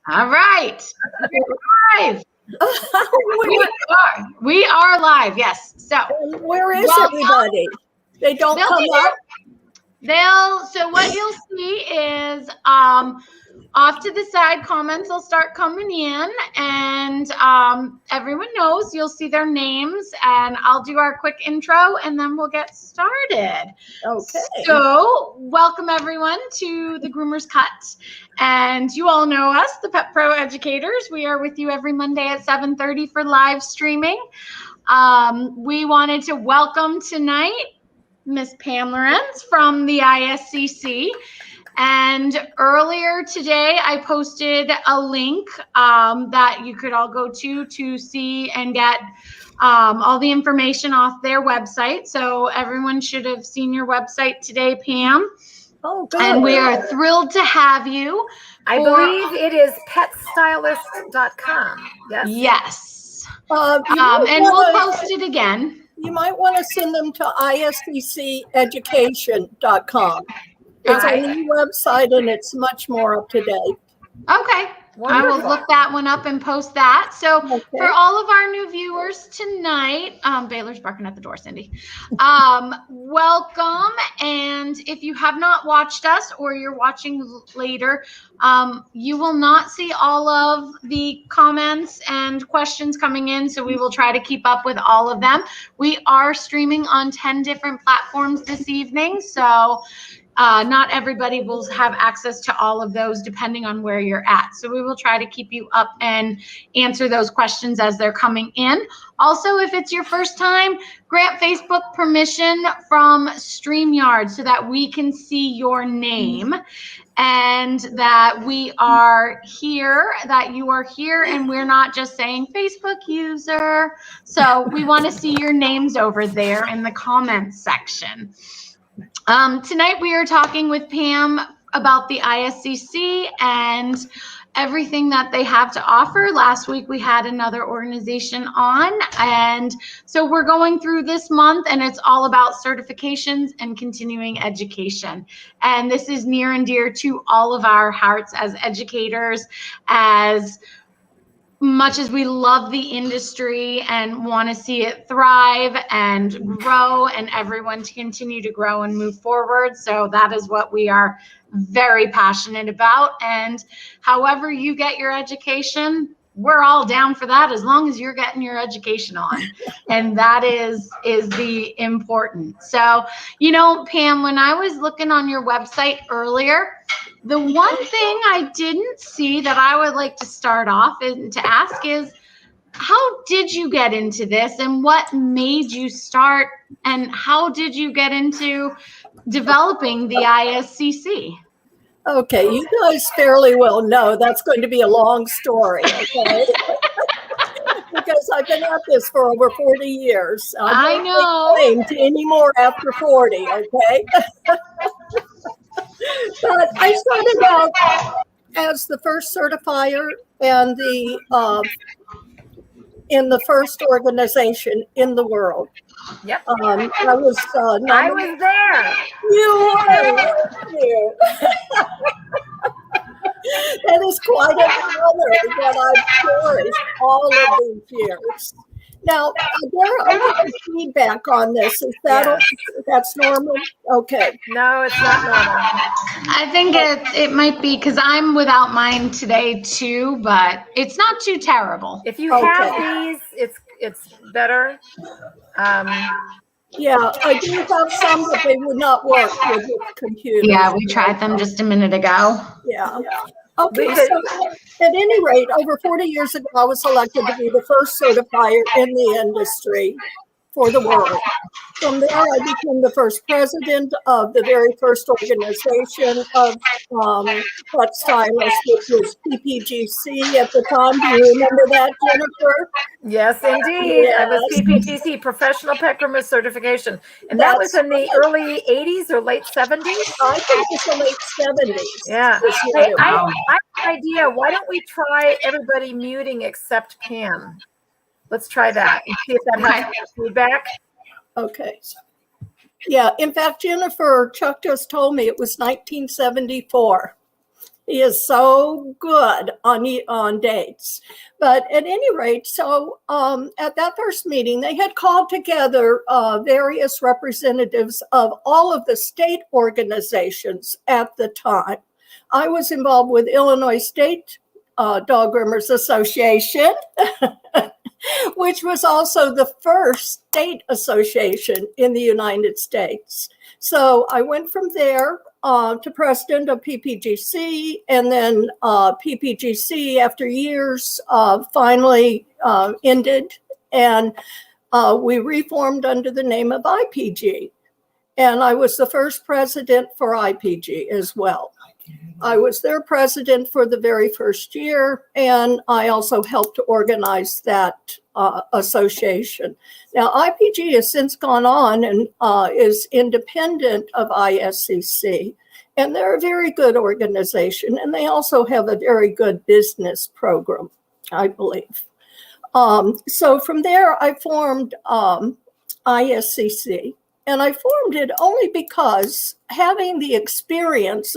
All right. We're live. We are live, yes. So where is everybody? They don't come up? So what you'll see is off to the side, comments will start coming in, and everyone knows, you'll see their names, and I'll do our quick intro, and then we'll get started. Okay. So welcome everyone to the Groomers Cut, and you all know us, the Pet Pro Educators. We are with you every Monday at 7:30 for live streaming. We wanted to welcome tonight Miss Pam Lorenz from the ISCC. And earlier today, I posted a link that you could all go to see and get all the information off their website. So everyone should have seen your website today, Pam. Oh, good. And we are thrilled to have you. I believe it is petstylist.com. Yes. Yes. And we'll post it again. You might want to send them to iscceducation.com. It's a new website, and it's much more up to date. Okay. Wonderful. I will look that one up and post that. So for all of our new viewers tonight, Baylor's barking at the door, Cindy. Welcome. And if you have not watched us or you're watching later, you will not see all of the comments and questions coming in. So we will try to keep up with all of them. We are streaming on 10 different platforms this evening. So not everybody will have access to all of those depending on where you're at. So we will try to keep you up and answer those questions as they're coming in. Also, if it's your first time, grant Facebook permission from StreamYard so that we can see your name and that we are here, that you are here, and we're not just saying Facebook user. So we want to see your names over there in the comments section. Tonight we are talking with Pam about the ISCC and everything that they have to offer. Last week we had another organization on, and so we're going through this month, and it's all about certifications and continuing education. And this is near and dear to all of our hearts as educators, as much as we love the industry and want to see it thrive and grow and everyone to continue to grow and move forward. So that is what we are very passionate about. And however you get your education, we're all down for that as long as you're getting your education on. And that is the important. So, you know, Pam, when I was looking on your website earlier, the one thing I didn't see that I would like to start off and to ask is, how did you get into this and what made you start, and how did you get into developing the ISCC? Okay, you guys fairly well know that's going to be a long story, okay? Because I've been at this for over 40 years. I know. I don't claim any more after 40, okay? But I started out as the first certifier and in the first organization in the world. Yep. I was there. You were. That is quite an honor that I've cherished all of these years. Now, there are feedback on this. Is that that's normal? Okay. No, it's not normal. I think it might be because I'm without mine today too, but it's not too terrible. If you have these, it's better. Yeah, I do have some, but they would not work with the computer. Yeah, we tried them just a minute ago. Yeah. Okay, so at any rate, over 40 years ago, I was elected to be the first certifier in the industry for the world. From there, I became the first president of the very first organization of pet stylists, which was PPGC at the time. Do you remember that, Jennifer? Yes, indeed. Yes. I was PPGC, Professional Pet Groomer Certification. And that was in the early 80s or late 70s? I think it's the late 70s. Yeah. Hey, I have an idea. Why don't we try everybody muting except Pam? Let's try that and see if that has feedback. Okay. Yeah, in fact, Jennifer, Chuck just told me it was 1974. He is so good on dates. But at any rate, so at that first meeting, they had called together various representatives of all of the state organizations at the time. I was involved with Illinois State Dog Groomers Association, which was also the first state association in the United States. So I went from there to president of PPGC, and then PPGC, after years, finally ended, and we reformed under the name of IPG. And I was the first president for IPG as well. I was their president for the very first year, and I also helped to organize that association. Now, IPG has since gone on and is independent of ISCC, and they're a very good organization, and they also have a very good business program, I believe. So from there, I formed ISCC, and I formed it only because having the experience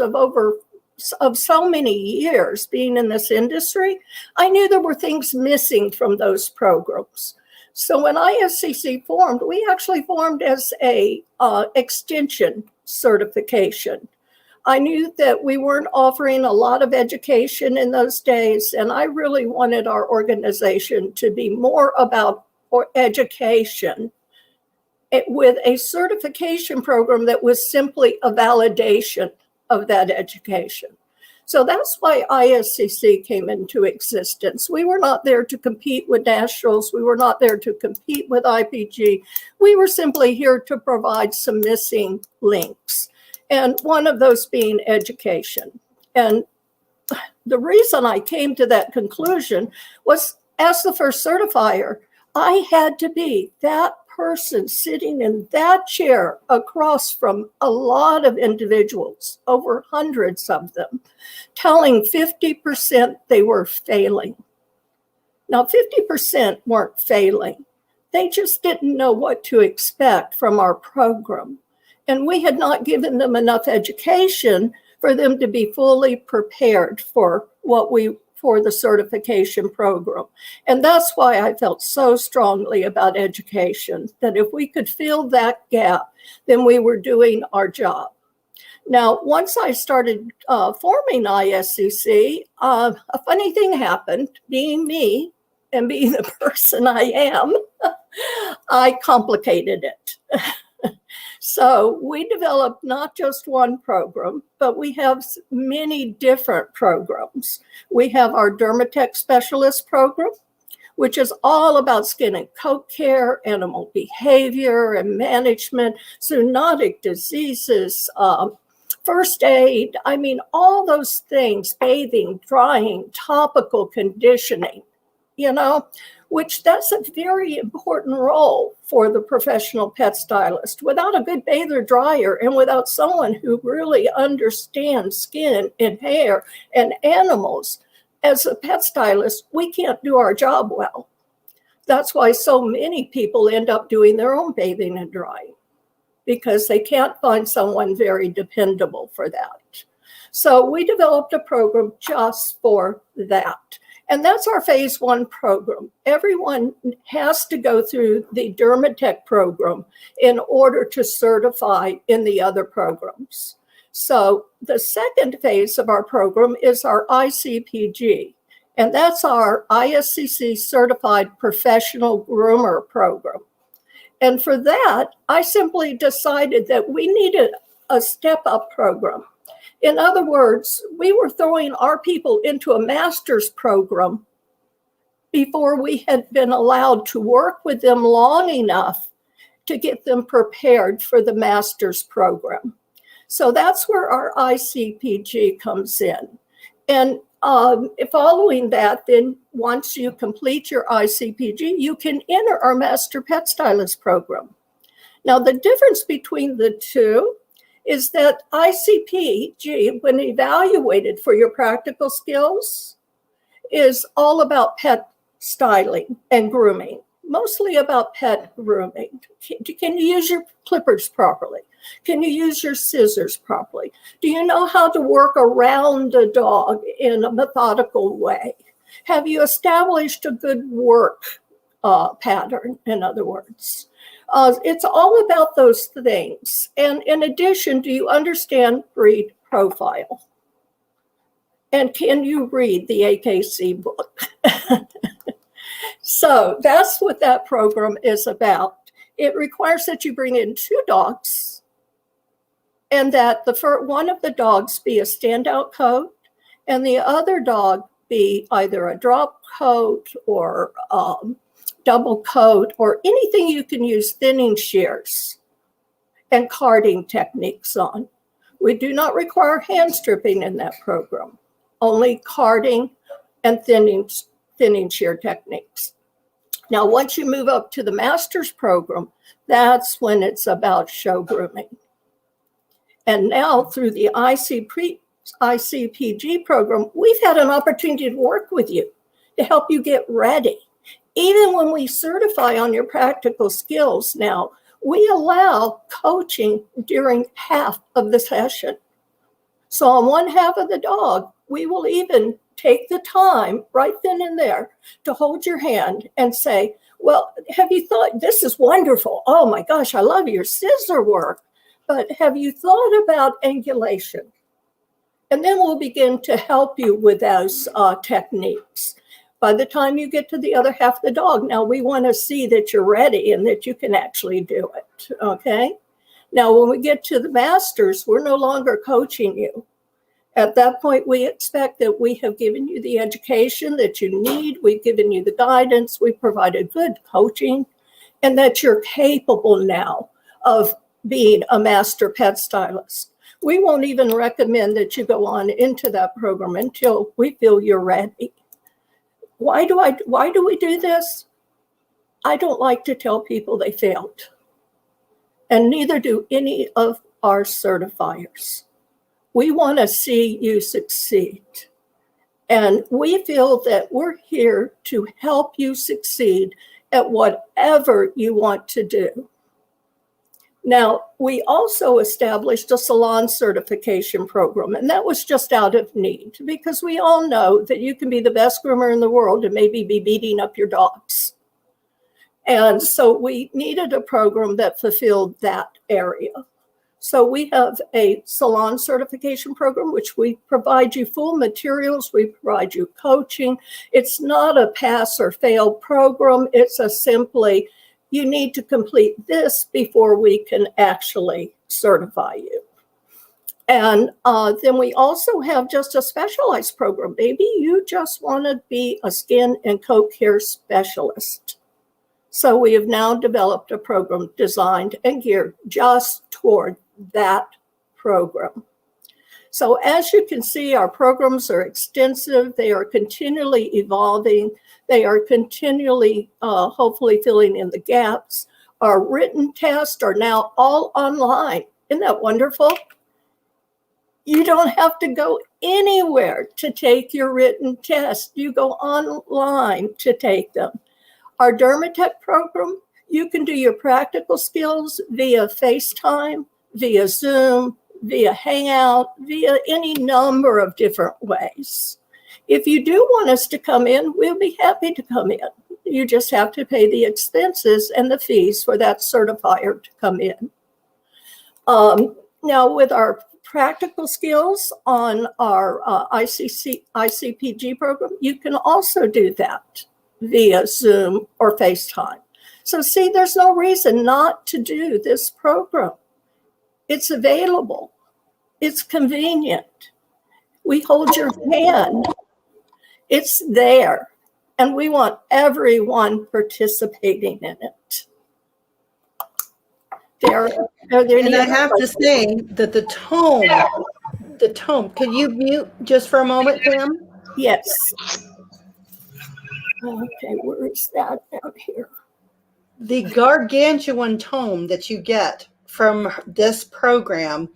of so many years being in this industry, I knew there were things missing from those programs. So when ISCC formed, we actually formed as a extension certification. I knew that we weren't offering a lot of education in those days, and I really wanted our organization to be more about education with a certification program that was simply a validation of that education. So that's why ISCC came into existence. We were not there to compete with nationals. We were not there to compete with IPG. We were simply here to provide some missing links, and one of those being education. And the reason I came to that conclusion was, as the first certifier, I had to be that person sitting in that chair across from a lot of individuals, over hundreds of them, telling 50% they were failing. Now, 50% weren't failing. They just didn't know what to expect from our program. And we had not given them enough education for them to be fully prepared for the certification program. And that's why I felt so strongly about education, that if we could fill that gap, then we were doing our job. Now, once I started forming ISCC, a funny thing happened. Being me and being the person I am, I complicated it. So we developed not just one program, but we have many different programs. We have our Dermatec specialist program, which is all about skin and coat care, animal behavior and management, zoonotic diseases, first aid. I mean, all those things, bathing, drying, topical conditioning, which that's a very important role for the professional pet stylist. Without a good bather dryer and without someone who really understands skin and hair and animals, as a pet stylist, we can't do our job well. That's why so many people end up doing their own bathing and drying, because they can't find someone very dependable for that. So we developed a program just for that. And that's our phase 1 program. Everyone has to go through the Dermatec program in order to certify in the other programs. So the second phase of our program is our ICPG, and that's our ISCC Certified Professional Groomer program. And for that, I simply decided that we needed a step-up program. In other words, we were throwing our people into a master's program before we had been allowed to work with them long enough to get them prepared for the master's program. So that's where our ICPG comes in. And following that, then once you complete your ICPG, you can enter our Master Pet Stylist program. Now, the difference between the two is that ICPG, when evaluated for your practical skills, is all about pet styling and grooming, mostly about pet grooming. Can you use your clippers properly? Can you use your scissors properly? Do you know how to work around a dog in a methodical way? Have you established a good work pattern, in other words? It's all about those things. And in addition, do you understand breed profile? And can you read the AKC book? So that's what that program is about. It requires that you bring in 2 dogs and that one of the dogs be a standout coat and the other dog be either a drop coat or double coat or anything you can use thinning shears and carding techniques on. We do not require hand stripping in that program, only carding and thinning shear techniques. Now, once you move up to the master's program, that's when it's about show grooming. And now through the ICPG program, we've had an opportunity to work with you to help you get ready. Even when we certify on your practical skills now, we allow coaching during half of the session. So on one half of the dog, we will even take the time right then and there to hold your hand and say, well, have you thought, this is wonderful. Oh my gosh, I love your scissor work. But have you thought about angulation? And then we'll begin to help you with those techniques. By the time you get to the other half of the dog, now we want to see that you're ready and that you can actually do it, okay? Now, when we get to the masters, we're no longer coaching you. At that point, we expect that we have given you the education that you need. We've given you the guidance. We've provided good coaching, and that you're capable now of being a master pet stylist. We won't even recommend that you go on into that program until we feel you're ready. Why do we do this? I don't like to tell people they failed, and neither do any of our certifiers. We want to see you succeed. And we feel that we're here to help you succeed at whatever you want to do. Now, we also established a Salon certification program, and that was just out of need because we all know that you can be the best groomer in the world and maybe be beating up your dogs. And so we needed a program that fulfilled that area. So we have a Salon certification program, which we provide you full materials. We provide you coaching. It's not a pass or fail program. It's a simply, you need to complete this before we can actually certify you. And then we also have just a specialized program. Maybe you just want to be a skin and coat care specialist. So we have now developed a program designed and geared just toward that program. So as you can see, our programs are extensive. They are continually evolving. They are continually, hopefully, filling in the gaps. Our written tests are now all online. Isn't that wonderful? You don't have to go anywhere to take your written test. You go online to take them. Our Dermatec program, you can do your practical skills via FaceTime, via Zoom, via Hangout, via any number of different ways. If you do want us to come in, we'll be happy to come in. You just have to pay the expenses and the fees for that certifier to come in. Now, with our practical skills on our ICPG program, you can also do that via Zoom or FaceTime. So see, there's no reason not to do this program. It's available. It's convenient. We hold your hand. It's there. And we want everyone participating in it. And I have to say that the tome, can you mute just for a moment, Pam? Yes. Okay, where is that down here? The gargantuan tome that you get from this program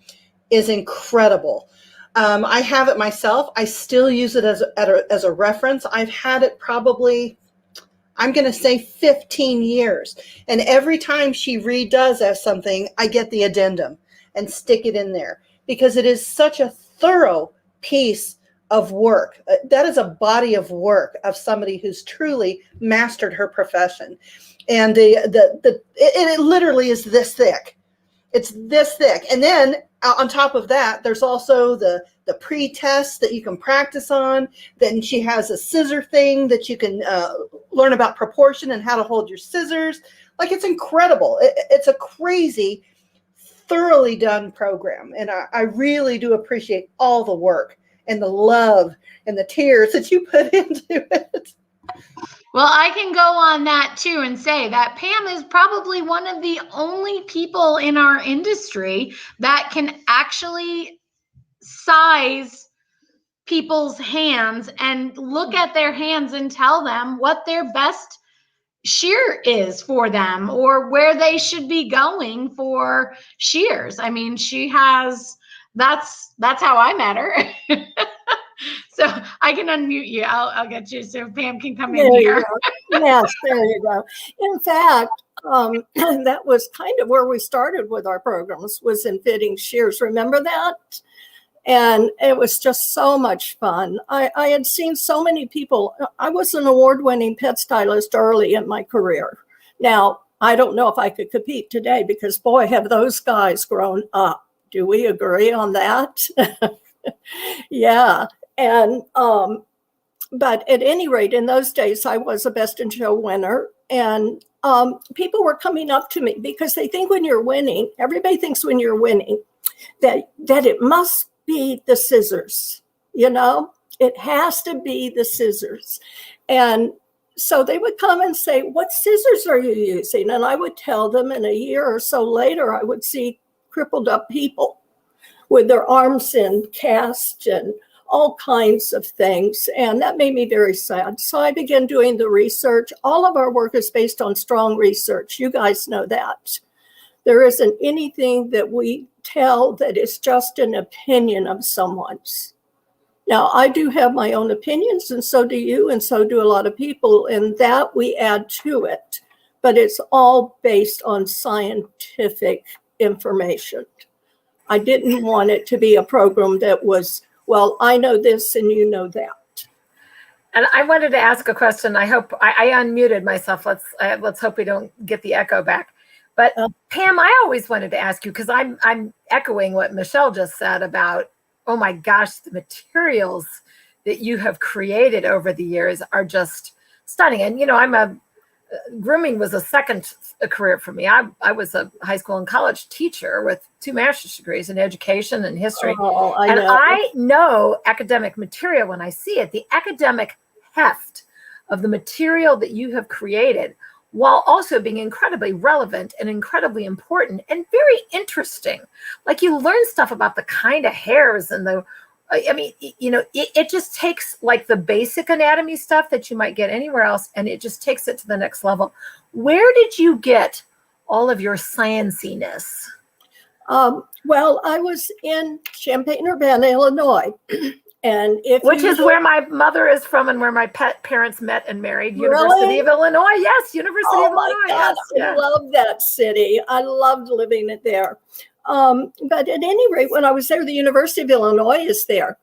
is incredible. I have it myself. I still use it as a reference. I've had it probably, I'm going to say 15 years. And every time she redoes something, I get the addendum. and stick it in there, because it is such a thorough piece of work. That is a body of work of somebody who's truly mastered her profession. And it literally is this thick. It's this thick. And then on top of that, there's also the pre-test that you can practice on. Then she has a scissor thing that you can learn about proportion and how to hold your scissors. Like, it's incredible. It's a crazy, thoroughly done program. And I really do appreciate all the work and the love and the tears that you put into it. Well, I can go on that too and say that Pam is probably one of the only people in our industry that can actually size people's hands and look at their hands and tell them what their best shear is for them or where they should be going for shears. I mean, that's how I met her. So I can unmute you. I'll get you so Pam can come in here. Yes, there you go. In fact, that was kind of where we started with our programs, was in fitting shears. Remember that? And it was just so much fun. I had seen so many people. I was an award-winning pet stylist early in my career. Now, I don't know if I could compete today because, boy, have those guys grown up. Do we agree on that? Yeah. And, but at any rate, in those days, I was a Best in Show winner. And people were coming up to me because they think when you're winning, everybody thinks when you're winning that it must be the scissors, you know, it has to be the scissors. And so they would come and say, what scissors are you using? And I would tell them, and a year or so later, I would see crippled up people with their arms in cast and all kinds of things. And that made me very sad. So I began doing the research. All of our work is based on strong research. You guys know that. There isn't anything that we tell that is just an opinion of someone's. Now, I do have my own opinions, and so do you, and so do a lot of people, and that we add to it. But it's all based on scientific information. I didn't want it to be a program that was, well, I know this and you know that. And I wanted to ask a question. I hope I unmuted myself. Let's hope we don't get the echo back. But Pam, I always wanted to ask you, because I'm echoing what Michelle just said about, oh my gosh, the materials that you have created over the years are just stunning. And, you know, grooming was a second career for me. I was a high school and college teacher with 2 master's degrees in education and history. I know academic material when I see it, the academic heft of the material that you have created, while also being incredibly relevant and incredibly important and very interesting. Like, you learn stuff about the kind of hairs and it just takes like the basic anatomy stuff that you might get anywhere else, and it just takes it to the next level. Where did you get all of your scienciness? Well, I was in Champaign-Urbana, Illinois. And which is where my mother is from and where my parents met and married. University of Illinois. Yes, University of Illinois. Oh my God, I love that city. I loved living there. But at any rate, when I was there, the University of Illinois is there.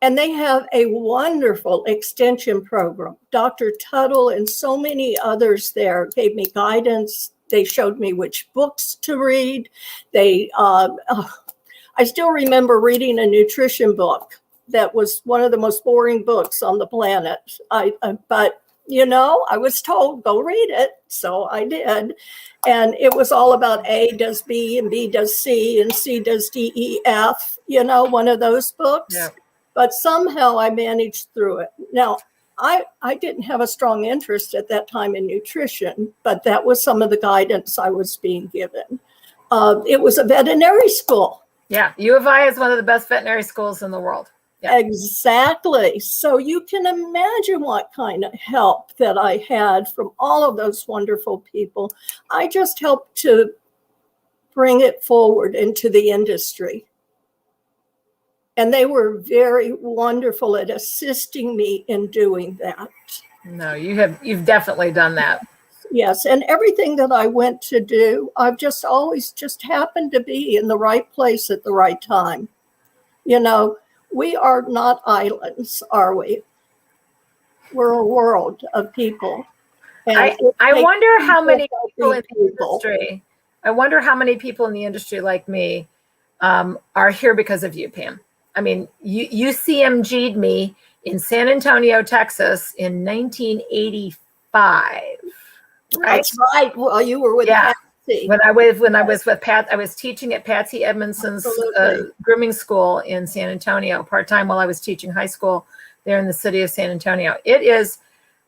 And they have a wonderful extension program. Dr. Tuttle and so many others there gave me guidance. They showed me which books to read. I still remember reading a nutrition book that was one of the most boring books on the planet. But, you know, I was told, go read it. So I did. And it was all about A does B and B does C and C does D, E, F, you know, one of those books. Yeah. But somehow I managed through it. Now, I didn't have a strong interest at that time in nutrition, but that was some of the guidance I was being given. It was a veterinary school. Yeah, U of I is one of the best veterinary schools in the world. Yeah. Exactly. So you can imagine what kind of help that I had from all of those wonderful people. I just helped to bring it forward into the industry. And they were very wonderful at assisting me in doing that. No, you've definitely done that. Yes. And everything that I went to do, I've just always just happened to be in the right place at the right time. You know, we are not islands, are we? We're a world of people. And I wonder how many people in the people. industry, I wonder how many people in the industry like me are here because of you, Pam. I mean, you CMG'd me in San Antonio, Texas in 1985, right? That's right. Well, you were with Patsy. When I was with Pat, I was teaching at Patsy Edmondson's grooming school in San Antonio part-time while I was teaching high school there in the city of San Antonio. It is.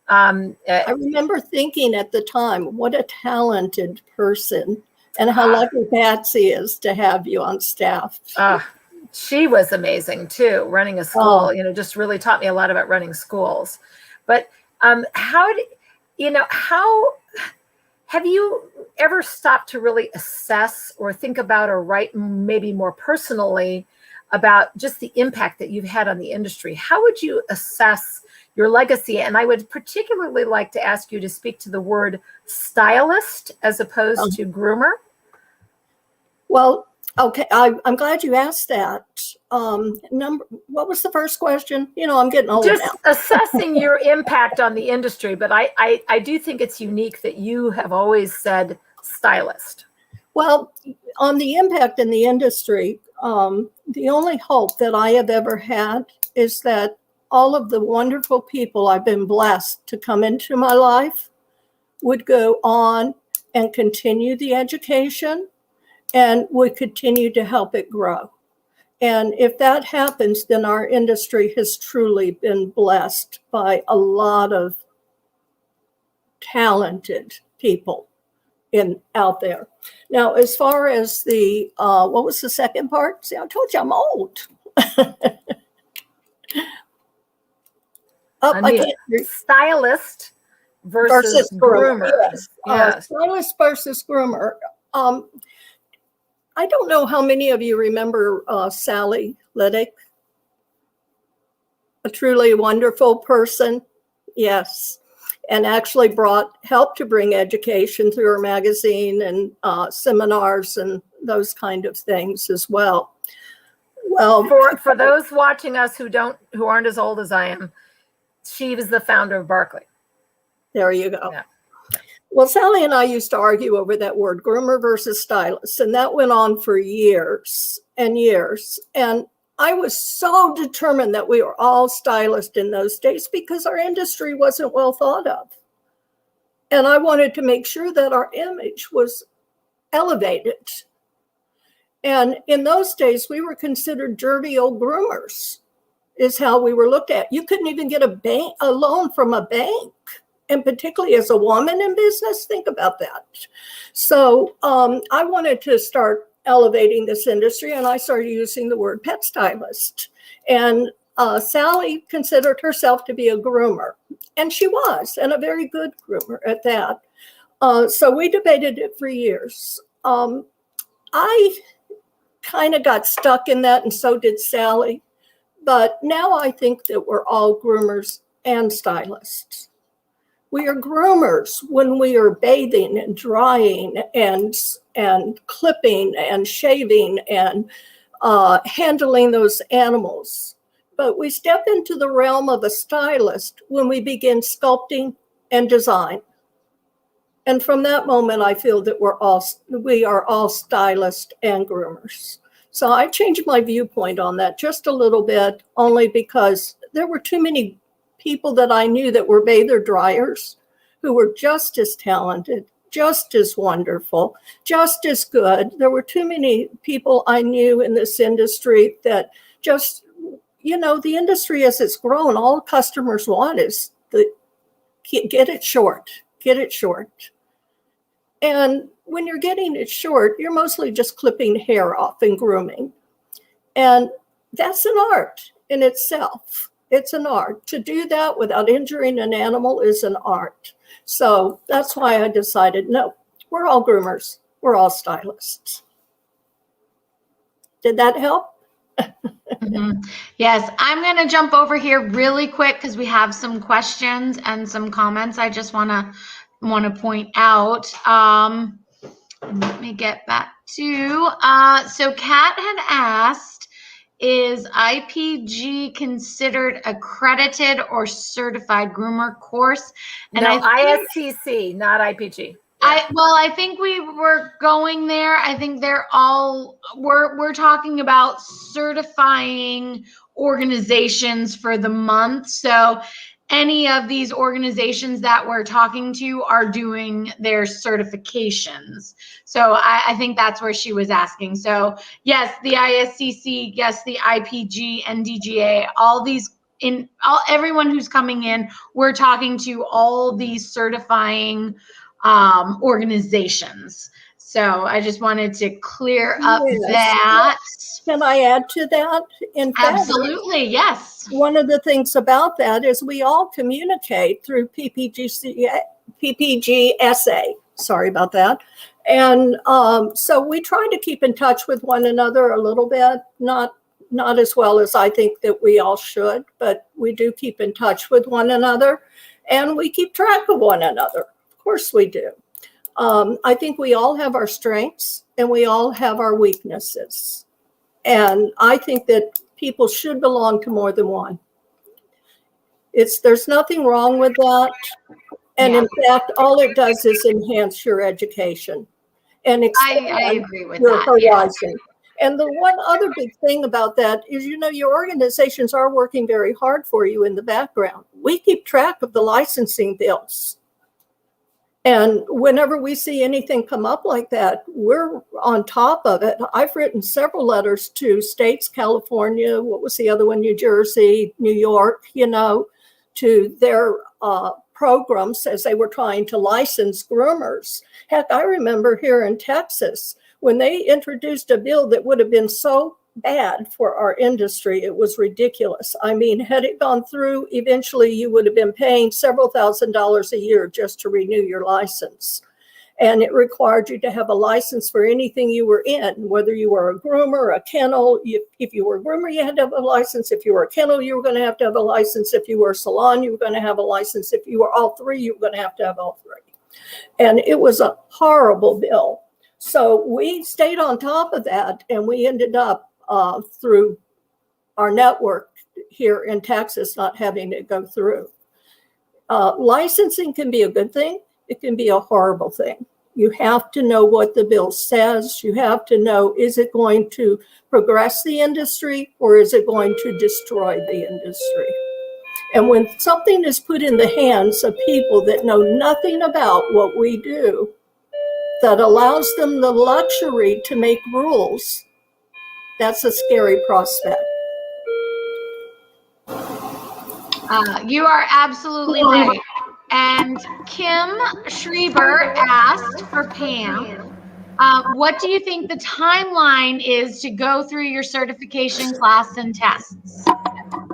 I remember thinking at the time, what a talented person, and how lucky Patsy is to have you on staff. She was amazing too, running a school, just really taught me a lot about running schools. But how have you ever stopped to really assess or think about or write maybe more personally about just the impact that you've had on the industry? How would you assess your legacy? And I would particularly like to ask you to speak to the word stylist as opposed to groomer. Well, okay, I'm glad you asked that. What was the first question? I'm getting old just now. Assessing your impact on the industry, but I do think it's unique that you have always said stylist. Well, on the impact in the industry, the only hope that I have ever had is that all of the wonderful people I've been blessed to come into my life would go on and continue the education and would continue to help it grow. And if that happens, then our industry has truly been blessed by a lot of talented people out there. Now, as far as the, what was the second part? See, I told you I'm old. Stylist versus groomer. Yes. Stylist versus groomer. I don't know how many of you remember Sally Liddick, a truly wonderful person. Yes. And actually helped to bring education through her magazine and seminars and those kind of things as well. Well, for those watching us who aren't as old as I am, she was the founder of Barclay. There you go. Yeah. Well, Sally and I used to argue over that word, groomer versus stylist, and that went on for years and years. And I was so determined that we were all stylists in those days because our industry wasn't well thought of. And I wanted to make sure that our image was elevated. And in those days, we were considered dirty old groomers, is how we were looked at. You couldn't even get a loan from a bank. And particularly as a woman in business, think about that. So I wanted to start elevating this industry, and I started using the word pet stylist. And Sally considered herself to be a groomer, and she was, and a very good groomer at that. So we debated it for years. I kind of got stuck in that, and so did Sally. But now I think that we're all groomers and stylists. We are groomers when we are bathing and drying and clipping and shaving and handling those animals. But we step into the realm of a stylist when we begin sculpting and design. And from that moment, I feel that we are all stylists and groomers. So I changed my viewpoint on that just a little bit, only because there were too many people that I knew that were bather dryers who were just as talented, just as wonderful, just as good. There were too many people I knew in this industry that just, the industry as it's grown, all customers want is get it short. And when you're getting it short, you're mostly just clipping hair off and grooming. And that's an art in itself. It's an art. To do that without injuring an animal is an art. So that's why I decided, no, we're all groomers. We're all stylists. Did that help? Mm-hmm. Yes, I'm going to jump over here really quick because we have some questions and some comments I just want to want to point out. Let me get back to, so Kat had asked, is IPG considered accredited or certified groomer course? And no, ISCC, not IPG. I think we were going there. I think they're all, we're talking about certifying organizations for the month. So any of these organizations that we're talking to are doing their certifications. So I think that's where she was asking. So yes, the ISCC, yes, the IPG, NDGA, all these, everyone who's coming in, we're talking to all these certifying organizations. So I just wanted to clear up that. Can I add to that? In fact, absolutely, yes. One of the things about that is we all communicate through PPGSA. Sorry about that. And so we try to keep in touch with one another a little bit, not as well as I think that we all should, but we do keep in touch with one another, and we keep track of one another. Of course we do. I think we all have our strengths and we all have our weaknesses. And I think that people should belong to more than one. There's nothing wrong with that. And in fact, all it does is enhance your education and expand I agree with your horizon. Yeah. And the one other big thing about that is, your organizations are working very hard for you in the background. We keep track of the licensing bills. And whenever we see anything come up like that, we're on top of it. I've written several letters to states, California, what was the other one, New Jersey, New York, to their programs as they were trying to license groomers. Heck, I remember here in Texas, when they introduced a bill that would have been so bad for our industry, it was ridiculous. I mean, had it gone through, eventually you would have been paying several $1,000s a year just to renew your license. And it required you to have a license for anything you were in, whether you were a groomer, a kennel. If you were a groomer, you had to have a license. If you were a kennel, you were going to have a license. If you were a salon, you were going to have a license. If you were all three, you were going to have all three. And it was a horrible bill. So we stayed on top of that, and we ended up through our network here in Texas not having to go through. Licensing can be a good thing. It can be a horrible thing. You have to know what the bill says. You have to know, is it going to progress the industry or is it going to destroy the industry? And when something is put in the hands of people that know nothing about what we do, that allows them the luxury to make rules, that's a scary prospect. You are absolutely right. And Kim Schreiber asked for Pam, what do you think the timeline is to go through your certification class and tests?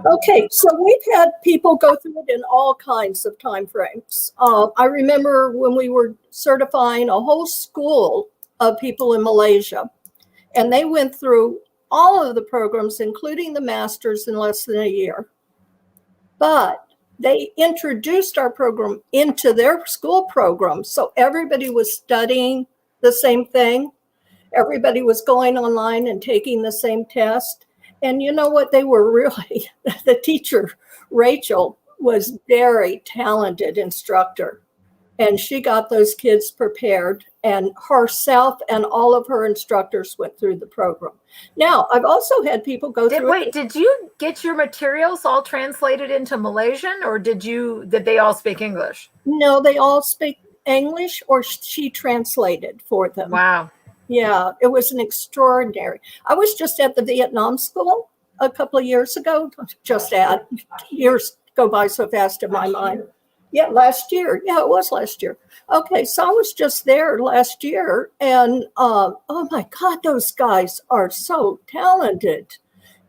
Okay, so we've had people go through it in all kinds of time frames. I remember when we were certifying a whole school of people in Malaysia, and they went through all of the programs, including the masters, in less than a year. But they introduced our program into their school program. So everybody was studying the same thing. Everybody was going online and taking the same test. And you know what? They were really, the teacher, Rachel, was very talented instructor. And she got those kids prepared, and herself and all of her instructors went through the program. Now, I've also had people go through. Wait, did you get your materials all translated into Malaysian, or did they all speak English? No, they all speak English, or she translated for them. Wow. Yeah, it was an extraordinary. I was just at the Vietnam school a couple of years ago. Years go by so fast in my mind. Yeah, last year. Yeah, it was last year. Okay, so I was just there last year, and oh my God, those guys are so talented.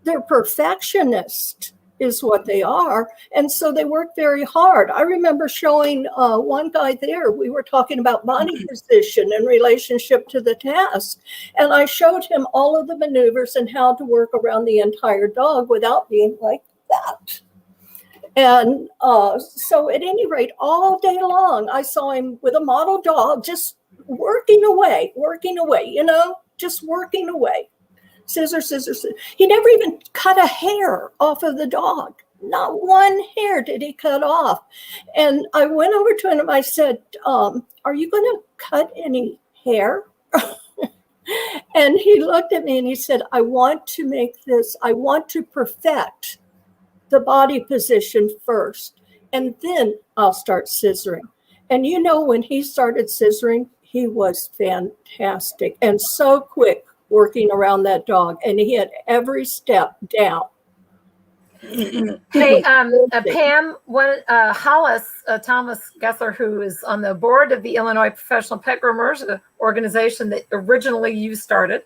They're perfectionists is what they are, and so they work very hard. I remember showing one guy there, we were talking about body position in relationship to the task, and I showed him all of the maneuvers and how to work around the entire dog without being like that. And so at any rate, all day long, I saw him with a model dog, just working away, just working away. Scissor, scissor, scissor. He never even cut a hair off of the dog. Not one hair did he cut off. And I went over to him and I said, are you going to cut any hair? And he looked at me and he said, I want to perfect the body position first, and then I'll start scissoring. And when he started scissoring, he was fantastic and so quick working around that dog, and he had every step down. Hey, Pam, Hollis, Thomas Gessler, who is on the board of the Illinois Professional Pet Groomers, the organization that originally you started,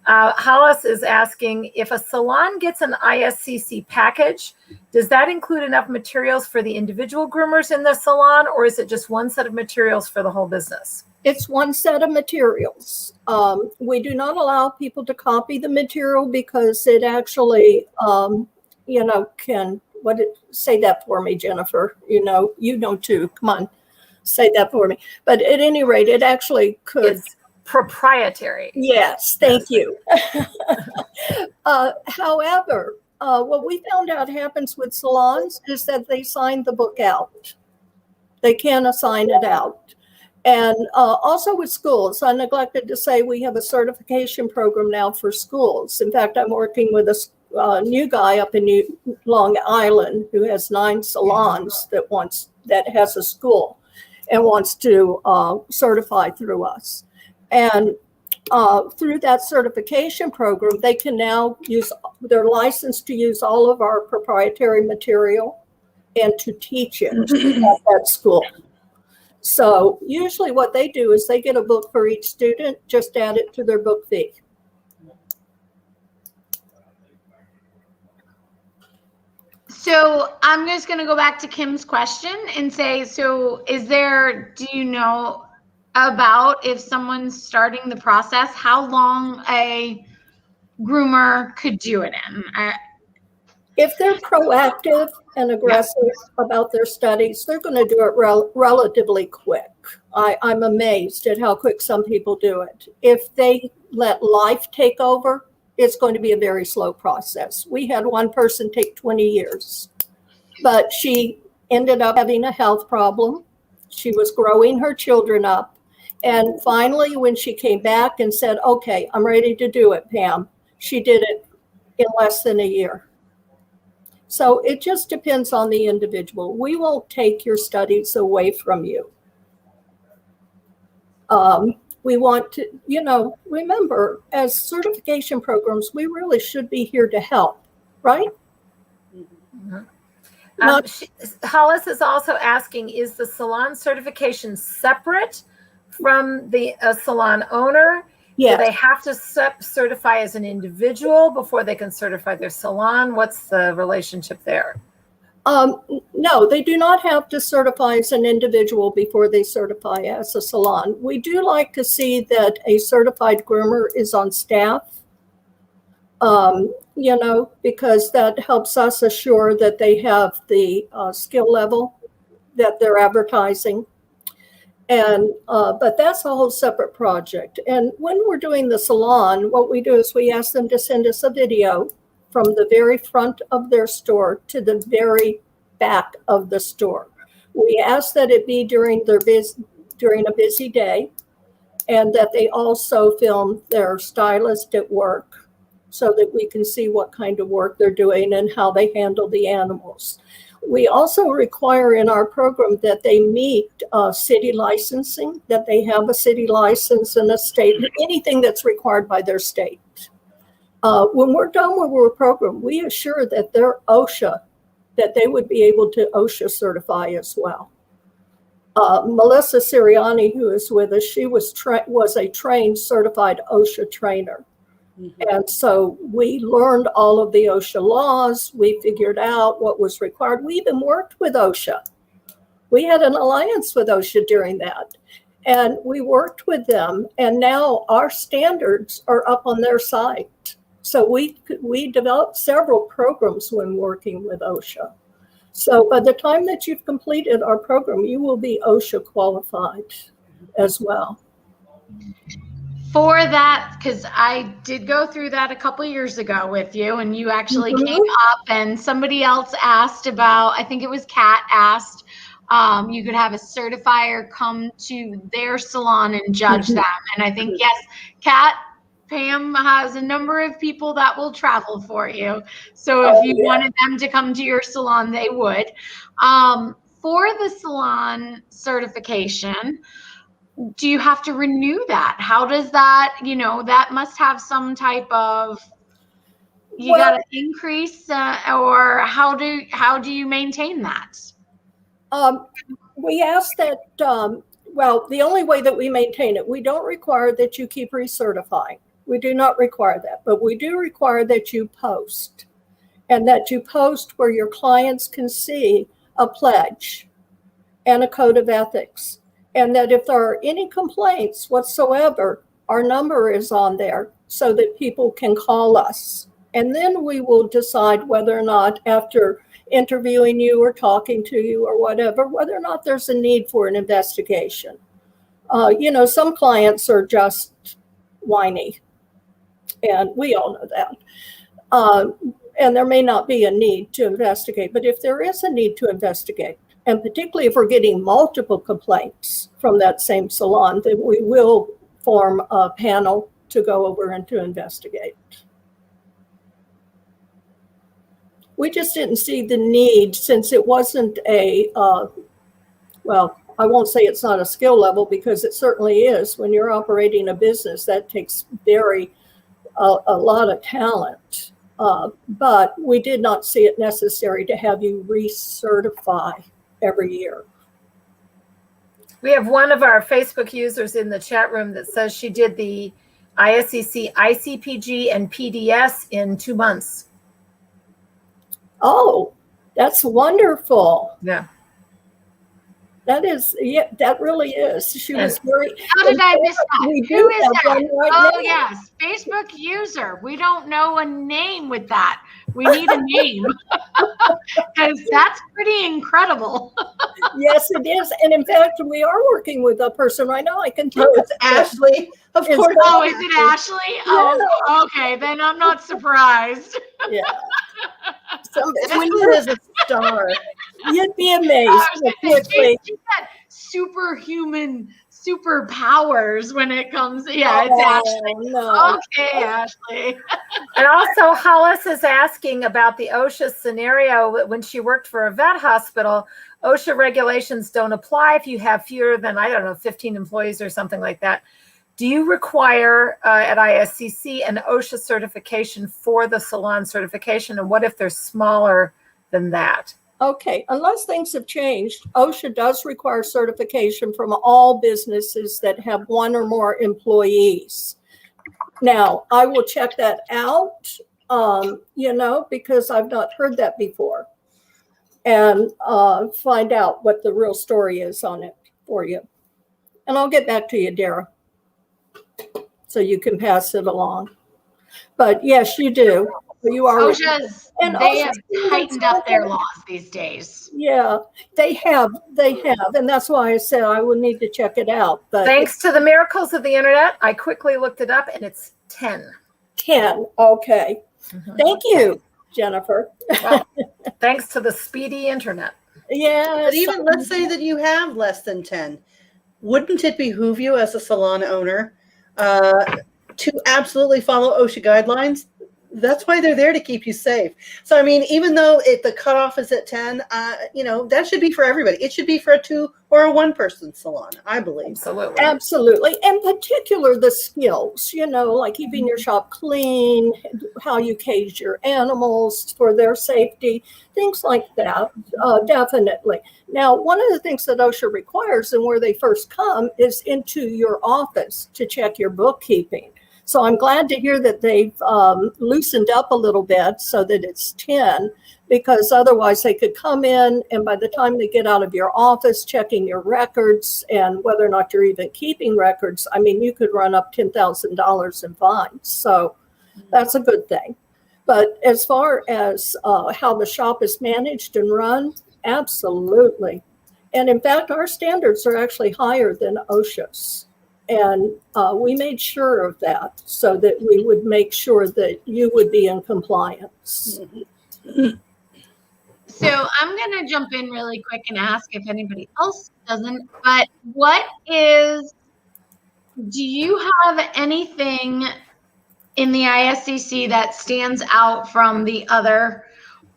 Hollis is asking, if a salon gets an ISCC package, does that include enough materials for the individual groomers in the salon, or is it just one set of materials for the whole business? It's one set of materials. We do not allow people to copy the material because it actually, say that for me, Jennifer. You know too. Come on, say that for me. But at any rate, it actually could. It's proprietary. Yes, thank you. However, what we found out happens with salons is that they sign the book out. They can't assign it out. And also with schools, I neglected to say we have a certification program now for schools. In fact, I'm working with a new guy up in Long Island who has 9 salons that has a school and wants to certify through us. And through that certification program, they can now they're licensed to use all of our proprietary material and to teach it at that school. So usually what they do is they get a book for each student, just add it to their book fee. So I'm just going to go back to Kim's question and say, so do you know about, if someone's starting the process, how long a groomer could do it in? If they're proactive and aggressive about their studies, they're going to do it relatively quick. I'm amazed at how quick some people do it. If they let life take over, it's going to be a very slow process. We had one person take 20 years, but she ended up having a health problem. She was growing her children up. And finally, when she came back and said, okay, I'm ready to do it, Pam, she did it in less than a year. So it just depends on the individual. We won't take your studies away from you. We want to, remember, as certification programs, we really should be here to help, right? Mm-hmm. Hollis is also asking, is the salon certification separate from the salon owner? Yes. Do they have to certify as an individual before they can certify their salon? What's the relationship there? No, they do not have to certify as an individual before they certify as a salon. We do like to see that a certified groomer is on staff, because that helps us assure that they have the skill level that they're advertising. And but that's a whole separate project. And when we're doing the salon, what we do is we ask them to send us a video from the very front of their store to the very back of the store. We ask that it be during a busy day, and that they also film their stylist at work so that we can see what kind of work they're doing and how they handle the animals. We also require in our program that they meet city licensing, that they have a city license and a state, anything that's required by their state. When we're done with our program, we assure that they're OSHA, that they would be able to OSHA certify as well. Melissa Siriani, who is with us, she was a trained certified OSHA trainer. Mm-hmm. And so we learned all of the OSHA laws. We figured out what was required. We even worked with OSHA. We had an alliance with OSHA during that. And we worked with them. And now our standards are up on their site. So we developed several programs when working with OSHA. So by the time that you've completed our program, you will be OSHA qualified as well. For that, because I did go through that a couple years ago with you, and you actually Mhm. came up, and somebody else asked about, I think it was Kat asked, you could have a certifier come to their salon and judge them. And I think, yes, Kat, Pam has a number of people that will travel for you. So if you wanted them to come to your salon, they would. For the salon certification, do you have to renew that? How does that, that must have some type of, you got to increase, or how do you maintain that? We ask that, the only way that we maintain it, we don't require that you keep recertifying. We do not require that, but we do require that you post, and that you post where your clients can see a pledge and a code of ethics. And that if there are any complaints whatsoever, our number is on there so that people can call us. And then we will decide whether or not, after interviewing you or talking to you or whatever, whether or not there's a need for an investigation. Some clients are just whiny, and we all know that. And there may not be a need to investigate, but if there is a need to investigate, and particularly if we're getting multiple complaints from that same salon, then we will form a panel to go over and to investigate. We just didn't see the need, since it wasn't I won't say it's not a skill level, because it certainly is. When you're operating a business, that takes a lot of talent. But we did not see it necessary to have you recertify every year. We have one of our Facebook users in the chat room that says she did the ISCC, ICPG, and PDS in 2 months. Oh, that's wonderful. Yeah. That really is. She was very. How did I miss that? We Who do is have that? one right Oh, now. yes. Facebook user. We don't know a name with that. We need a name, because that's pretty incredible. Yes, it is. And in fact, we are working with a person right now. I can tell It's Ashley. Of It's course. Oh, is it Ashley? Oh, okay. Then I'm not surprised. Yeah. Ashley is a star. You'd be amazed how quickly. She's got superhuman superpowers when it comes. Yeah, it's Ashley. No. Okay, Ashley. And also, Hollis is asking about the OSHA scenario. When she worked for a vet hospital, OSHA regulations don't apply if you have fewer than, 15 employees or something like that. Do you require at ISCC an OSHA certification for the salon certification? And what if they're smaller than that? Okay, unless things have changed, OSHA does require certification from all businesses that have one or more employees. Now, I will check that out, because I've not heard that before, and find out what the real story is on it for you. And I'll get back to you, Dara, so you can pass it along. But yes, you do. You are. OSHA's, they have tightened up their laws these days. Yeah, they have, and that's why I said I would need to check it out. But thanks to the miracles of the internet, I quickly looked it up, and it's 10. 10. Okay. Mm-hmm. Thank you, Jennifer. Well, thanks to the speedy internet. Yeah. But even let's say that you have less than 10. Wouldn't it behoove you as a salon owner to absolutely follow OSHA guidelines? That's why they're there, to keep you safe. So, even though the cutoff is at 10, that should be for everybody. It should be for a 2 or a 1-person salon, I believe. Absolutely. Absolutely. In particular, the skills, like keeping your shop clean, how you cage your animals for their safety, things like that, definitely. Now, one of the things that OSHA requires, and where they first come, is into your office to check your bookkeeping. So I'm glad to hear that they've loosened up a little bit so that it's 10, because otherwise they could come in, and by the time they get out of your office checking your records and whether or not you're even keeping records, you could run up $10,000 in fines. So that's a good thing. But as far as how the shop is managed and run, absolutely. And in fact, our standards are actually higher than OSHA's. And we made sure of that so that we would make sure that you would be in compliance. So I'm going to jump in really quick and ask if anybody else doesn't. But do you have anything in the ISCC that stands out from the other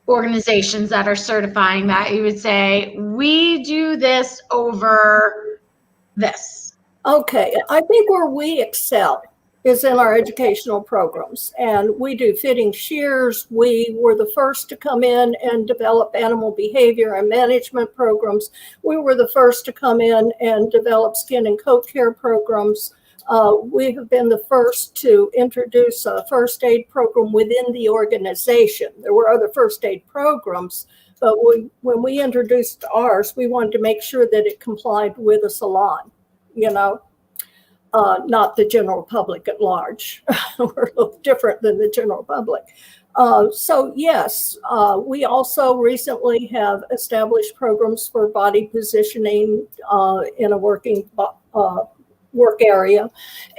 organizations that are certifying that you would say, we do this over this? Okay, I think where we excel is in our educational programs. And we do fitting shears. We were the first to come in and develop animal behavior and management programs. We were the first to come in and develop skin and coat care programs. We have been the first to introduce a first aid program within the organization. There were other first aid programs, but when we introduced ours, we wanted to make sure that it complied with a salon, not the general public at large. We're a little different than the general public. So yes, we also recently have established programs for body positioning in a working work area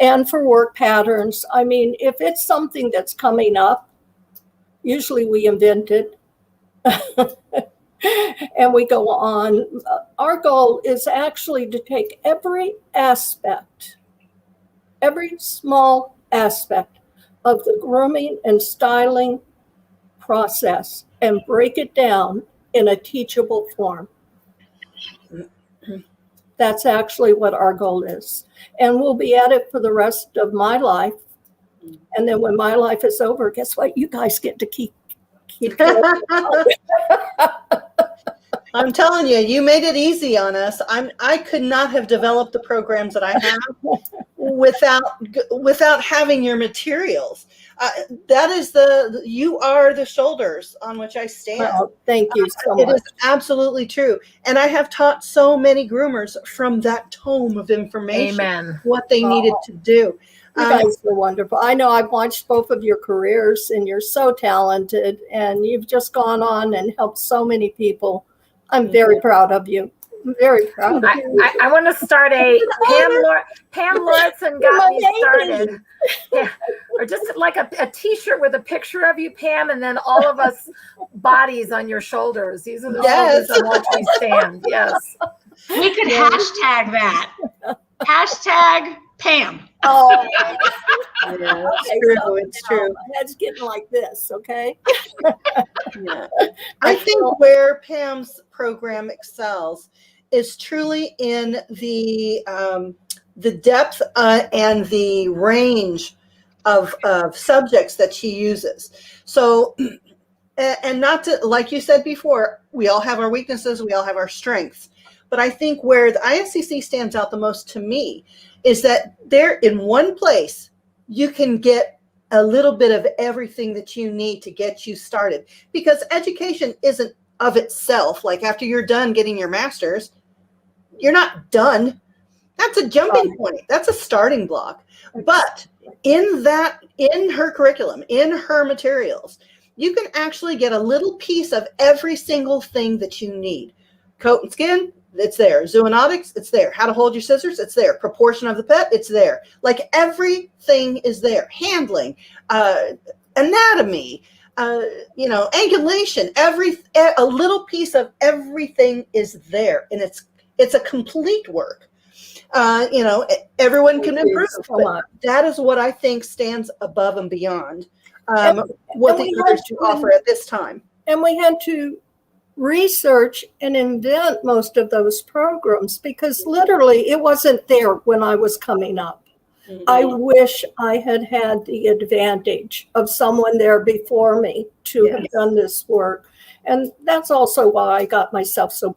and for work patterns. I mean, if it's something that's coming up, usually we invent it and we go on. Our goal is actually to take every aspect, every small aspect of the grooming and styling process and break it down in a teachable form. That's actually what our goal is. And we'll be at it for the rest of my life. And then when my life is over, guess what? You guys get to keep going. I'm telling you, you made it easy on us. I could not have developed the programs that I have without having your materials. You are the shoulders on which I stand. Well, thank you so much. It is absolutely true. And I have taught so many groomers from that tome of information. Amen. What they needed to do. You guys are wonderful. I know I've watched both of your careers and you're so talented and you've just gone on and helped so many people. I'm very proud of you. I'm very proud of you. I want to start Pam Lauritsen got me started. Yeah. Or just like a t-shirt with a picture of you, Pam, and then all of us bodies on your shoulders. These are the shoulders on which we stand. Yes. We could hashtag that. Hashtag Pam. Oh, yeah, it's true. It's true. My head's getting like this, okay? Yeah. I think where Pam's program excels is truly in the depth and the range of subjects that she uses. So, and not to, like you said before, we all have our weaknesses, we all have our strengths. But I think where the ISCC stands out the most to me is that there in one place, you can get a little bit of everything that you need to get you started. Because education isn't of itself, like after you're done getting your master's, you're not done. That's a jumping point. That's a starting block. But in her curriculum, in her materials, you can actually get a little piece of every single thing that you need. Coat and skin, it's there. Zoonotics, it's there. How to hold your scissors, it's there. Proportion of the pet, it's there. Like everything is there. Handling, anatomy, angulation, a little piece of everything is there, and it's a complete work. Everyone can improve. But that is what I think stands above and beyond what the others to offer at this time. And we had to research and invent most of those programs because literally it wasn't there when I was coming up. Mm-hmm. I wish I had had the advantage of someone there before me to have done this work. And that's also why I got myself so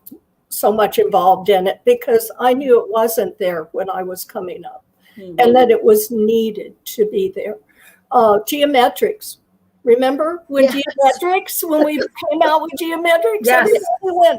much involved in it, because I knew it wasn't there when I was coming up, and that it was needed to be there. Geometrics. Remember when geometrics, when we came out with geometrics? Yes.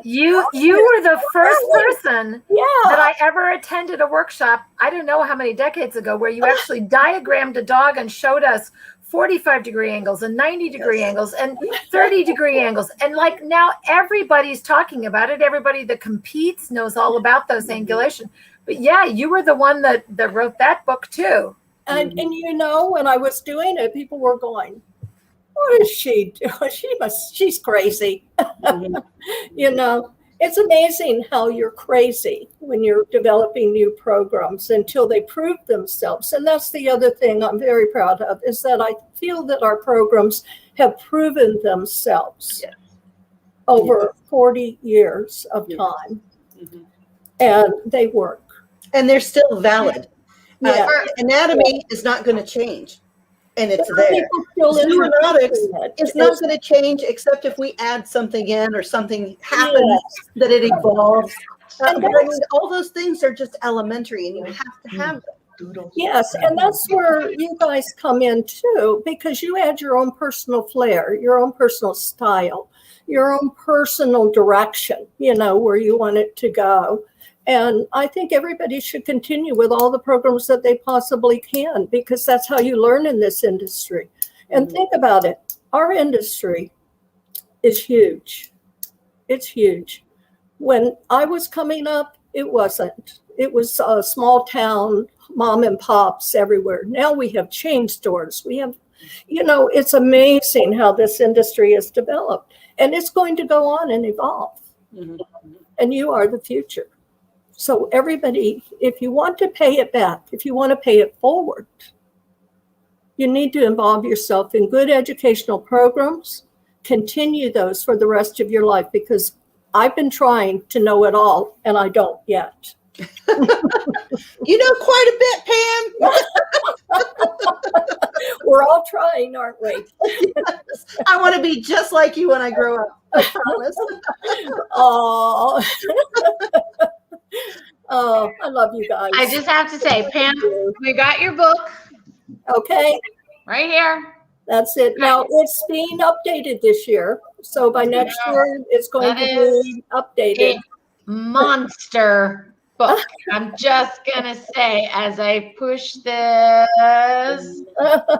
You were the first person that I ever attended a workshop, I don't know how many decades ago, where you actually diagrammed a dog and showed us 45-degree angles and 90-degree angles and 30-degree angles. And like now everybody's talking about it. Everybody that competes knows all about those angulation. But yeah, you were the one that wrote that book too. And when I was doing it, people were going, what is she doing? She's crazy. It's amazing how you're crazy when you're developing new programs until they prove themselves. And that's the other thing I'm very proud of, is that I feel that our programs have proven themselves over 40 years of time. And they work. And they're still valid. Anatomy is not going to change. And it's there. Zoonotics is not going to change except if we add something in or something happens that it evolves. All those things are just elementary, and you have to have them. Yes, and that's where you guys come in too, because you add your own personal flair, your own personal style, your own personal direction, where you want it to go. And I think everybody should continue with all the programs that they possibly can, because that's how you learn in this industry. And think about it. Our industry is huge. It's huge. When I was coming up, it wasn't. It was a small town, mom and pops everywhere. Now we have chain stores. We have, it's amazing how this industry has developed. And it's going to go on and evolve. And you are the future. So everybody, if you want to pay it back, if you want to pay it forward, you need to involve yourself in good educational programs. Continue those for the rest of your life, because I've been trying to know it all, and I don't yet. You know quite a bit, Pam. We're all trying, aren't we? I want to be just like you when I grow up. I promise. Oh. Oh, I love you guys. I just have to say, Pam, we got your book. Okay. Right here. That's it. Now, it's being updated this year. So by next year, it's going to be updated. A monster book. I'm just going to say, as I push this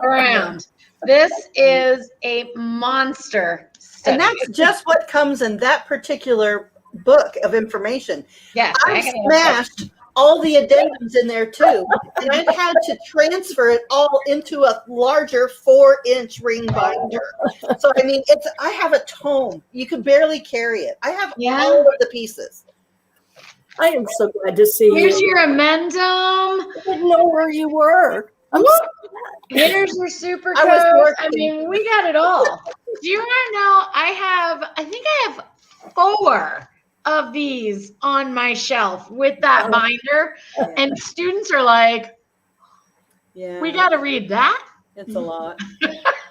around, this is a monster study. And that's just what comes in that particular book of information. Yes, I smashed all the addendums in there too, and I've had to transfer it all into a larger 4-inch ring binder. So I mean, I have a tome. You could barely carry it. I have all of the pieces. I am so glad to see Here's you. your amendum. I didn't know where you were. Here's your super code. I mean, we got it all. Do you want to know? I think I have 4 of these on my shelf with that binder, and students are like, we got to read that. It's a lot.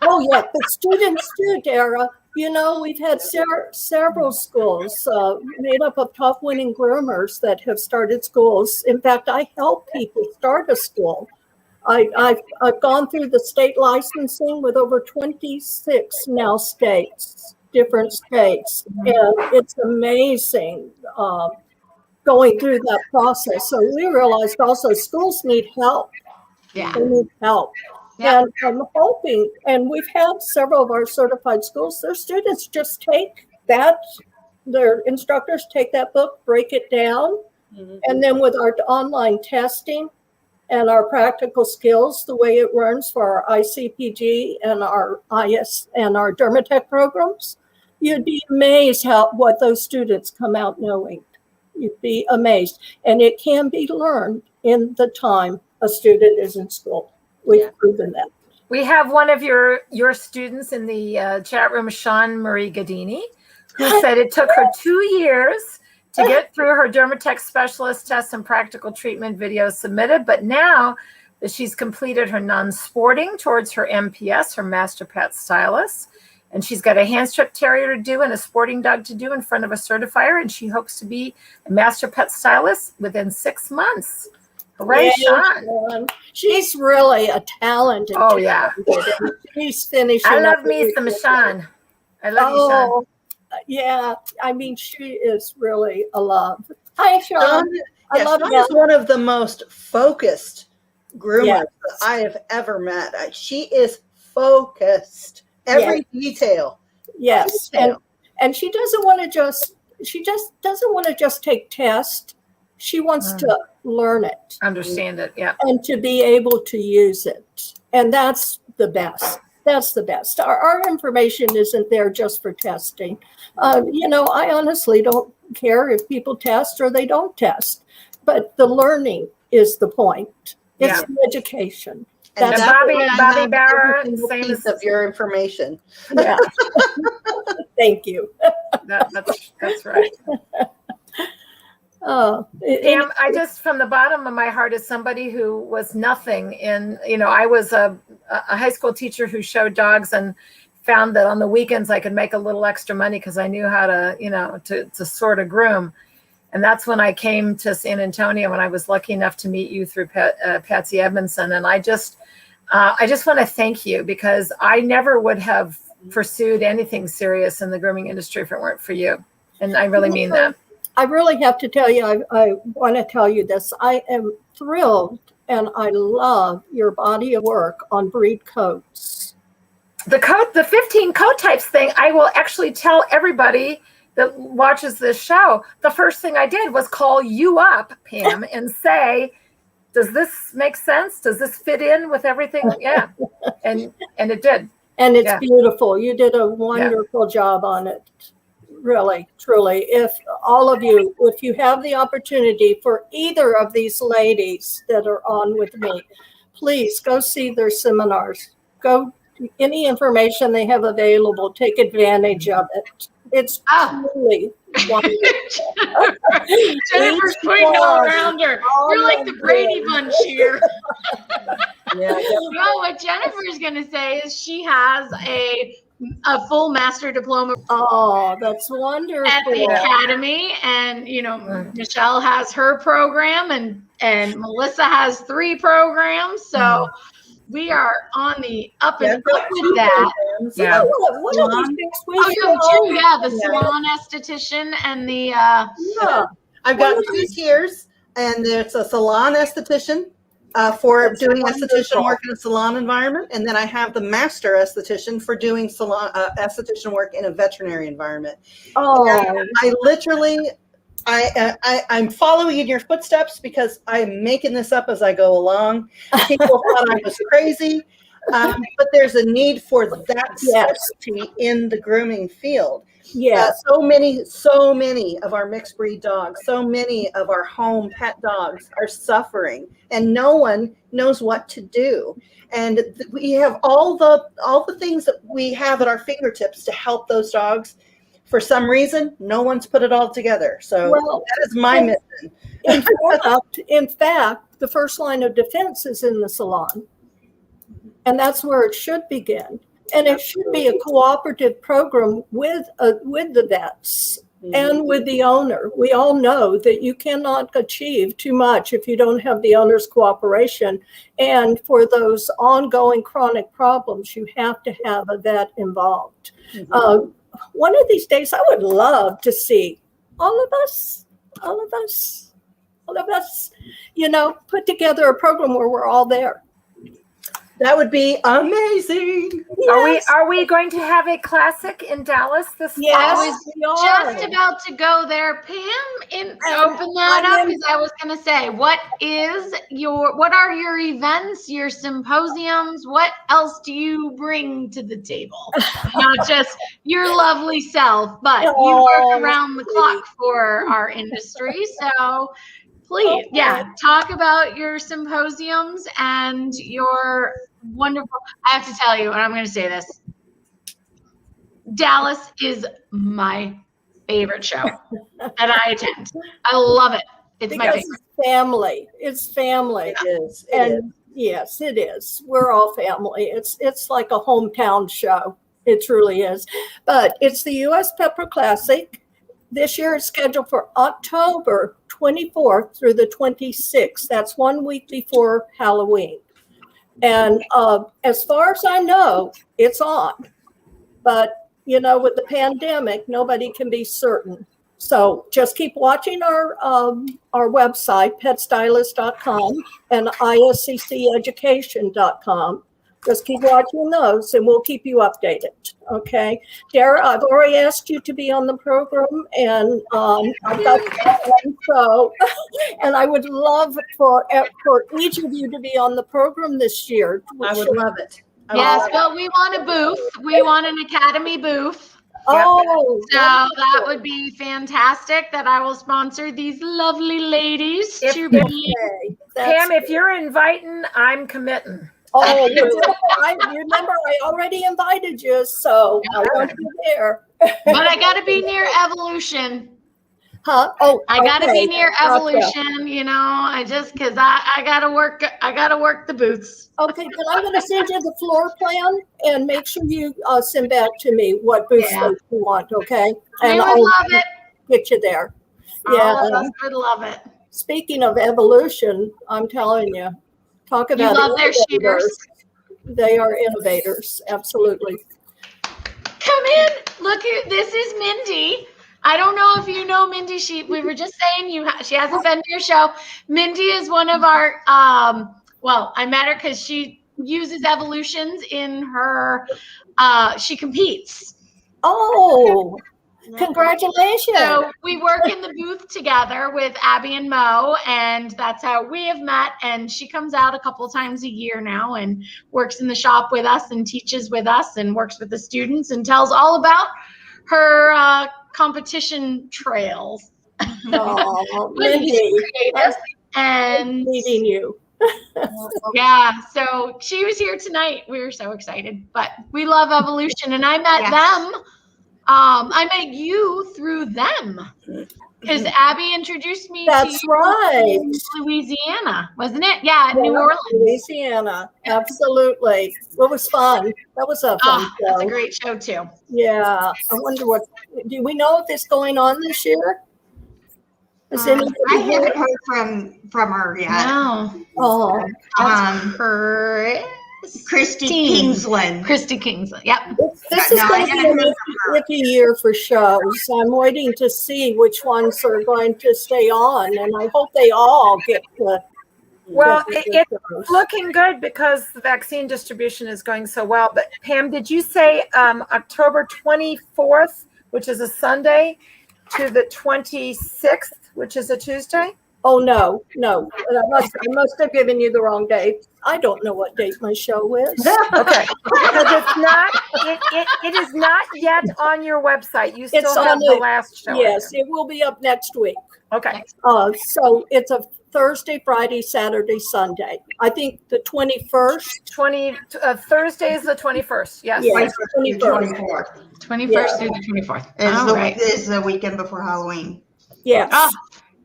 Oh yeah, but students too, Dara. We've had several schools made up of top winning groomers that have started schools. In fact, I help people start a school. I've gone through the state licensing with over 26 now different states, and it's amazing going through that process. So we realized also schools need help. Yeah. They need help. Yeah. And I'm hoping, and we've had several of our certified schools, their students just take that, their instructors take that book, break it down, and then with our online testing and our practical skills, the way it runs for our ICPG and our IS and our Dermatec programs, you'd be amazed what those students come out knowing. You'd be amazed. And it can be learned in the time a student is in school. We've proven that. We have one of your students in the chat room, Sean Marie Gadini, who said it took her 2 years to get through her Dermatec specialist tests and practical treatment videos submitted. But now that she's completed her non-sporting towards her MPS, her Master Pet Stylist, and she's got a hand strip terrier to do and a sporting dog to do in front of a certifier, and she hopes to be a Master Pet Stylist within 6 months. Hooray, Sean. She's really a talented. Oh, yeah. She's finishing. I love me some Sean. I love you, Sean. Yeah, I mean, she is really a love. Hi, Sean. I love Sean you. is one of the most focused groomers that I have ever met. She is focused. Every detail. Yes. Detail. And she doesn't want to just take tests. She wants to learn it. Understand it. Yeah. And to be able to use it. And that's the best. That's the best. Our information isn't there just for testing. I honestly don't care if people test or they don't test, but the learning is the point. It's the education. And That's Bobby Bauer, same piece as of your information. yeah. Thank you. that's right. Pam, I just, from the bottom of my heart, as somebody who was nothing in, I was a high school teacher who showed dogs and found that on the weekends I could make a little extra money because I knew how to, to sort of groom. And that's when I came to San Antonio, and I was lucky enough to meet you through Patsy Edmondson. And I just want to thank you, because I never would have pursued anything serious in the grooming industry if it weren't for you. And I really mean that. I really have to tell you, I want to tell you this. I am thrilled, and I love your body of work on breed coats. The 15 coat types thing, I will actually tell everybody that watches this show, the first thing I did was call you up, Pam, and say, does this make sense? Does this fit in with everything? Yeah. And it did. And it's beautiful. You did a wonderful job on it. Really, truly. If all of you, if you have the opportunity for either of these ladies that are on with me, please go see their seminars. Go, any information they have available, take advantage of it. It's truly wonderful. Jennifer's putting all around her. You're like the Brady Bunch here. No, what Jennifer's going to say is she has a full master diploma. Oh, that's wonderful. At the academy, and Michelle has her program, and Melissa has 3 programs. So we are on the up and up with that. Yeah. What are these next week? The salon esthetician and the I've got 2 tiers, and there's a salon esthetician for doing esthetician work in a salon environment, and then I have the master esthetician for doing salon esthetician work in a veterinary environment. Oh, and I literally, I'm following in your footsteps because I'm making this up as I go along. People thought I was crazy, but there's a need for that specialty in the grooming field. Yeah, so many of our mixed breed dogs, so many of our home pet dogs are suffering, and no one knows what to do. And we have all the things that we have at our fingertips to help those dogs. For some reason, no one's put it all together. So that is my mission. In fact, the first line of defense is in the salon, and that's where it should begin. And it should be a cooperative program with the vets and with the owner. We all know that you cannot achieve too much if you don't have the owner's cooperation. And for those ongoing chronic problems, you have to have a vet involved. One of these days, I would love to see all of us, put together a program where we're all there. That would be amazing. Yes. Are we going to have a classic in Dallas this fall? I was just about to go there, Pam, open that up, because I was going to say, what are your events, your symposiums? What else do you bring to the table? Not just your lovely self, but you work around the clock for our industry. So please, talk about your symposiums and your wonderful. I have to tell you, and I'm going to say this, Dallas is my favorite show that I attend. I love it. It's my favorite. Family. It's family. It is. Yes, it is. We're all family. It's like a hometown show. It truly is. But it's the U.S. Pepper Classic. This year it's scheduled for October 24th through the 26th. That's 1 week before Halloween. And as far as I know, it's on. But, with the pandemic, nobody can be certain. So just keep watching our website, petstylist.com and iscceducation.com. Just keep watching those and we'll keep you updated. Okay. Dara, I've already asked you to be on the program and I've got so and I would love for each of you to be on the program this year. I would love it. Yes, but we want a booth. We want an Academy booth. Oh, so that would be fantastic that I will sponsor these lovely ladies to be. Pam, if you're inviting, I'm committing. Oh, I remember I already invited you, so I want you there. But I got to be near Evolution. Huh? Oh, I got to be near Evolution, you know. I just because I gotta work the booths. Okay, but I'm going to send you the floor plan and make sure you send back to me what booth space you want. Okay, and I would love it. Get you there. Yeah, I would love it. Speaking of Evolution, I'm telling you, talk about you love their shears. They are innovators, absolutely. Come in. Look, this is Mindy. I don't know if you know Mindy. We were just saying she hasn't been to your show. Mindy is one of our. Well, I met her because she uses Evolutions in her. She competes. Oh. Congratulations. So we work in the booth together with Abby and Mo, and that's how we have met. And she comes out a couple times a year now and works in the shop with us and teaches with us and works with the students and tells all about her competition trails. Oh, Mindy. And meeting you. Yeah, so she was here tonight. We were so excited, but we love Evolution, and I met them. I met you through them because Abby introduced me That's to right. Louisiana, wasn't it? Yeah, New Orleans. Louisiana. Absolutely. It was fun. That was a fun show. That's a great show too. Yeah. I wonder do we know if it's going on this year? I haven't heard from her yet. No. Oh. Christy Kingsland. Christy Kingsland. Yep. This is going to be an iffy year for shows. I'm waiting to see which ones are going to stay on, and I hope they all get to. Well, it's looking good because the vaccine distribution is going so well. But Pam, did you say October 24th, which is a Sunday, to the 26th, which is a Tuesday? Oh, no. I must have given you the wrong date. I don't know what date my show is. Okay. Because it's not, it is not yet on your website. You still have the last show. Yes, it will be up next week. Okay. So it's a Thursday, Friday, Saturday, Sunday. I think the 21st. Thursday is the 21st. Yes. Yes, 24th. 21st through the 24th. Is the weekend before Halloween. Yes. Oh,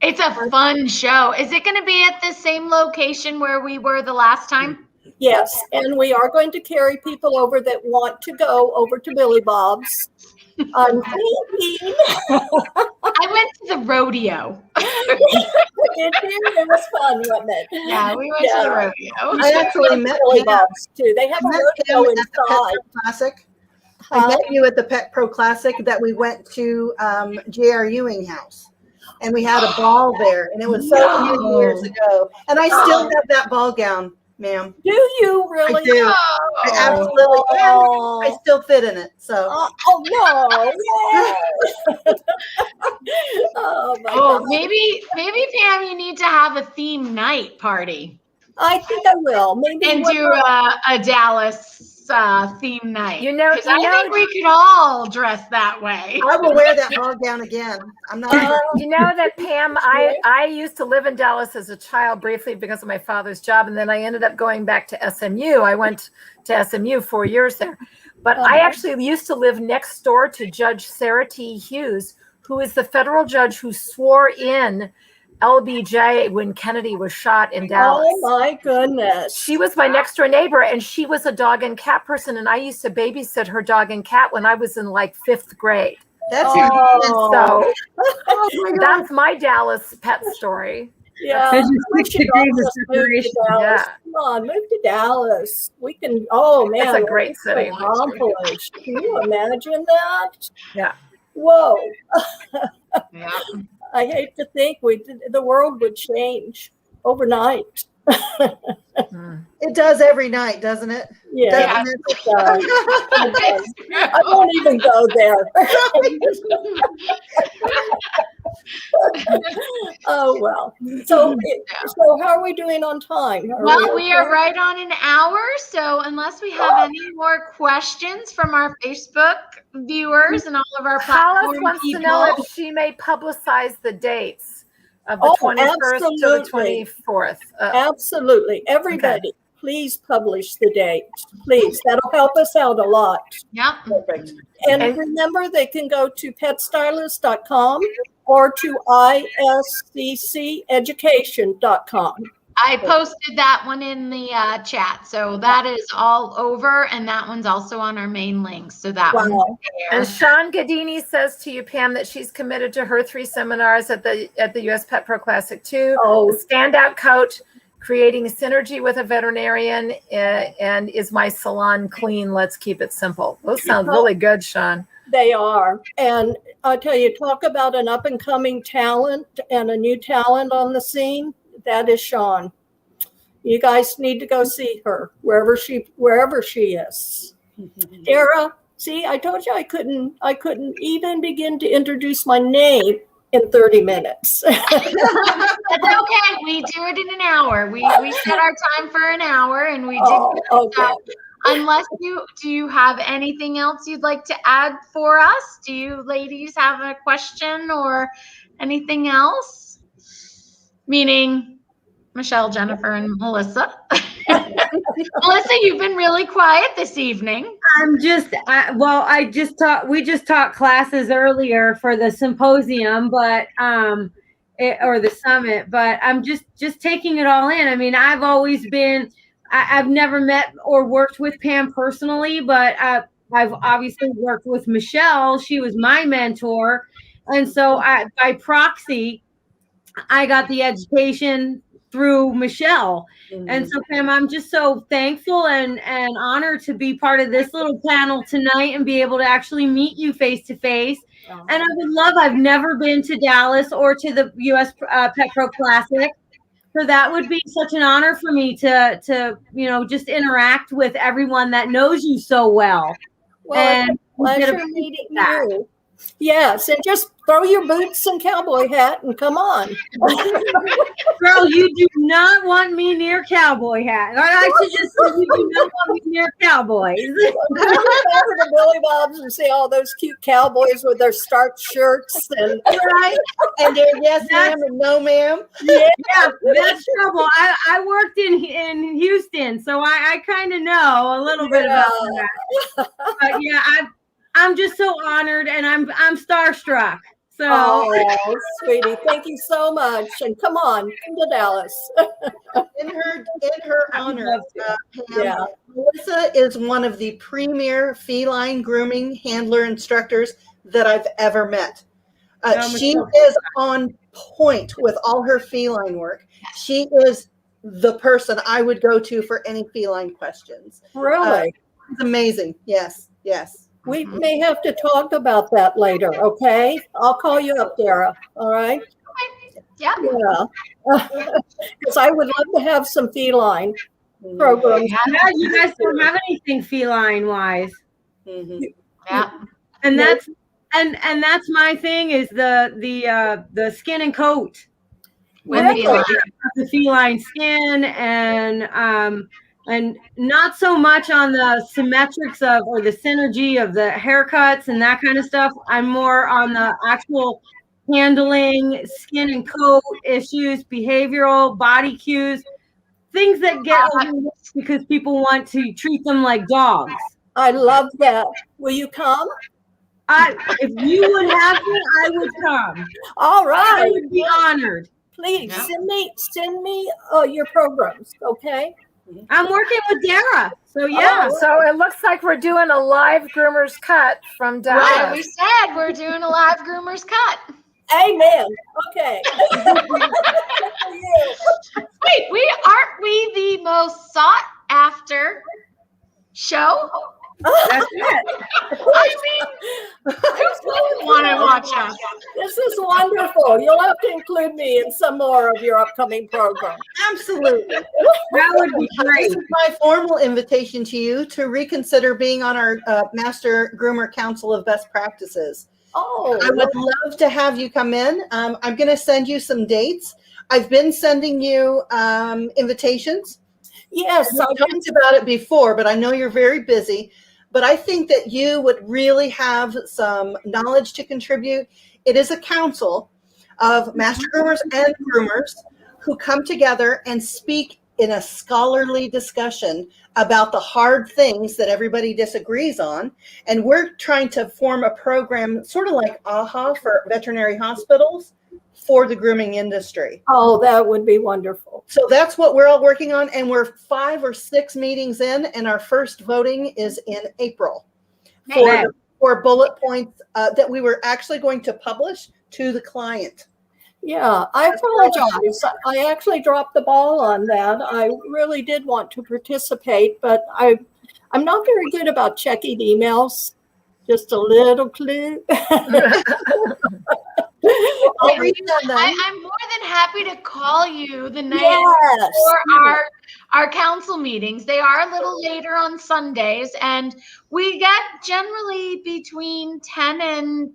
it's a fun show. Is it going to be at the same location where we were the last time? Yes, and we are going to carry people over that want to go over to Billy Bob's. I'm thinking. I went to the rodeo. It was fun, wasn't it? Yeah, we went to the rodeo. I actually met Billy Bob's too. They have a rodeo inside. Classic. I met you at the Pet Pro Classic that we went to J.R. Ewing House. And we had a ball there, and it was so many years ago. And I still have that ball gown, ma'am. Do you really? I do. I absolutely can. I still fit in it. So. No! Oh my God. Maybe Pam, you need to have a theme night party. I think I will. Maybe and do a Dallas theme night. I think we could all dress that way. I will wear that ball gown again. I'm not. You know that, Pam, I used to live in Dallas as a child briefly because of my father's job, and then I ended up going back to SMU. I went to SMU 4 years there. But I actually used to live next door to Judge Sarah T. Hughes, who is the federal judge who swore in LBJ when Kennedy was shot in Dallas. Oh my goodness. She was my next door neighbor, and she was a dog and cat person, and I used to babysit her dog and cat when I was in like 5th grade. That's that's my Dallas pet story. Yeah. We should all just move to Dallas. Come on, move to Dallas. We can, man. It's a great city. Accomplished. Can you imagine that? Yeah. Whoa. Yeah. I hate to think the world would change overnight. It does every night, doesn't it? Yeah, Doesn't it does. It does. I won't even go there. Oh, well. So how are we doing on time? Well, we are right on an hour. So unless we have any more questions from our Facebook viewers and all of our Hollis platform wants people, to know if she may publicize the dates of the 21st to the 24th. Absolutely. Everybody, please publish the date. Please. That'll help us out a lot. Yep. Perfect. And remember, they can go to petstylist.com or to iscceducation.com. I posted that one in the chat. So that is all over. And that one's also on our main links. So that one's there. And Sean Gadini says to you, Pam, that she's committed to her 3 seminars at the US Pet Pro Classic 2. Oh. The Standout Coach, Creating Synergy with a Veterinarian, and Is My Salon Clean? Let's Keep It Simple. Those sound really good, Sean. They are. And I'll tell you, talk about an up and coming talent and a new talent on the scene. That is Sean. You guys need to go see her wherever she is. Dara, see, I told you I couldn't even begin to introduce my name in 30 minutes. That's okay. We do it in an hour. We set our time for an hour and we did. Okay. Unless do you have anything else you'd like to add for us? Do you ladies have a question or anything else? Meaning Michelle, Jennifer, and Melissa. Melissa, you've been really quiet this evening. We just taught classes earlier for the symposium, but or the summit, but I'm just taking it all in. I mean, I've never met or worked with Pam personally, but I've obviously worked with Michelle. She was my mentor. And so by proxy, I got the education through Michelle. Mm-hmm. And so, Pam, I'm just so thankful and honored to be part of this little panel tonight and be able to actually meet you face to face. And I've never been to Dallas or to the US Pet Pro Classic. So that would be such an honor for me to just interact with everyone that knows you so well. Well, it's a pleasure meeting you. Yes, and just throw your boots and cowboy hat and come on. Girl, you do not want me near cowboy hat. I should just say you do not want me near cowboys. Go over to Billy Bob's and see all those cute cowboys with their starched shirts and right, and their yes ma'am and no ma'am. Yeah, that's trouble. I worked in Houston, so I kind of know a little bit about that. But yeah, I'm just so honored, and I'm starstruck. So, sweetie, thank you so much, and come on, come to Dallas. in her honor, Pam, Melissa is one of the premier feline grooming handler instructors that I've ever met. She is on point with all her feline work. She is the person I would go to for any feline questions. Really? It's amazing. Yes. We may have to talk about that later, okay? I'll call you up, Dara, all right? Yeah. Because I would love to have some feline programs. Yeah, you guys don't have anything feline-wise. Mm-hmm. Yeah. And that's my thing is the skin and coat. The feline skin and not so much on the symmetrics or the synergy of the haircuts and that kind of stuff. I'm more on the actual handling, skin and coat issues, behavioral, body cues, things that get overlooked because people want to treat them like dogs. I love that. Will you come? If you would have me, I would come. All right. I would be honored. Please send me your programs, okay? I'm working with Dara, so yeah. So it looks like we're doing a live Groomers cut from Dallas. Right, we said we're doing a live Groomers cut. Amen. Okay. Wait, aren't we the most sought after show? That's it. I mean, who wouldn't want to watch us? This is wonderful. You'll have to include me in some more of your upcoming programs. Absolutely. That would be This great. is my formal invitation to you to reconsider being on our Master Groomer Council of Best Practices. Oh, I would love to have you come in. I'm going to send you some dates. I've been sending you invitations. yes. We talked about it before, but I know you're very busy. But I think that you would really have some knowledge to contribute. It is a council of master groomers and groomers who come together and speak in a scholarly discussion about the hard things that everybody disagrees on. And we're trying to form a program sort of like AHA for veterinary hospitals for the grooming industry. Oh, that would be wonderful. So that's what we're all working on. And we're 5 or 6 meetings in, and our first voting is in April for bullet points that we were actually going to publish to the client. Yeah, I apologize. I actually dropped the ball on that. I really did want to participate, but I'm not very good about checking emails. Just a little clue. I'll read on them. I'm more than happy to call you the night Yes. before our council meetings. They are a little later on Sundays, and we get generally between 10 and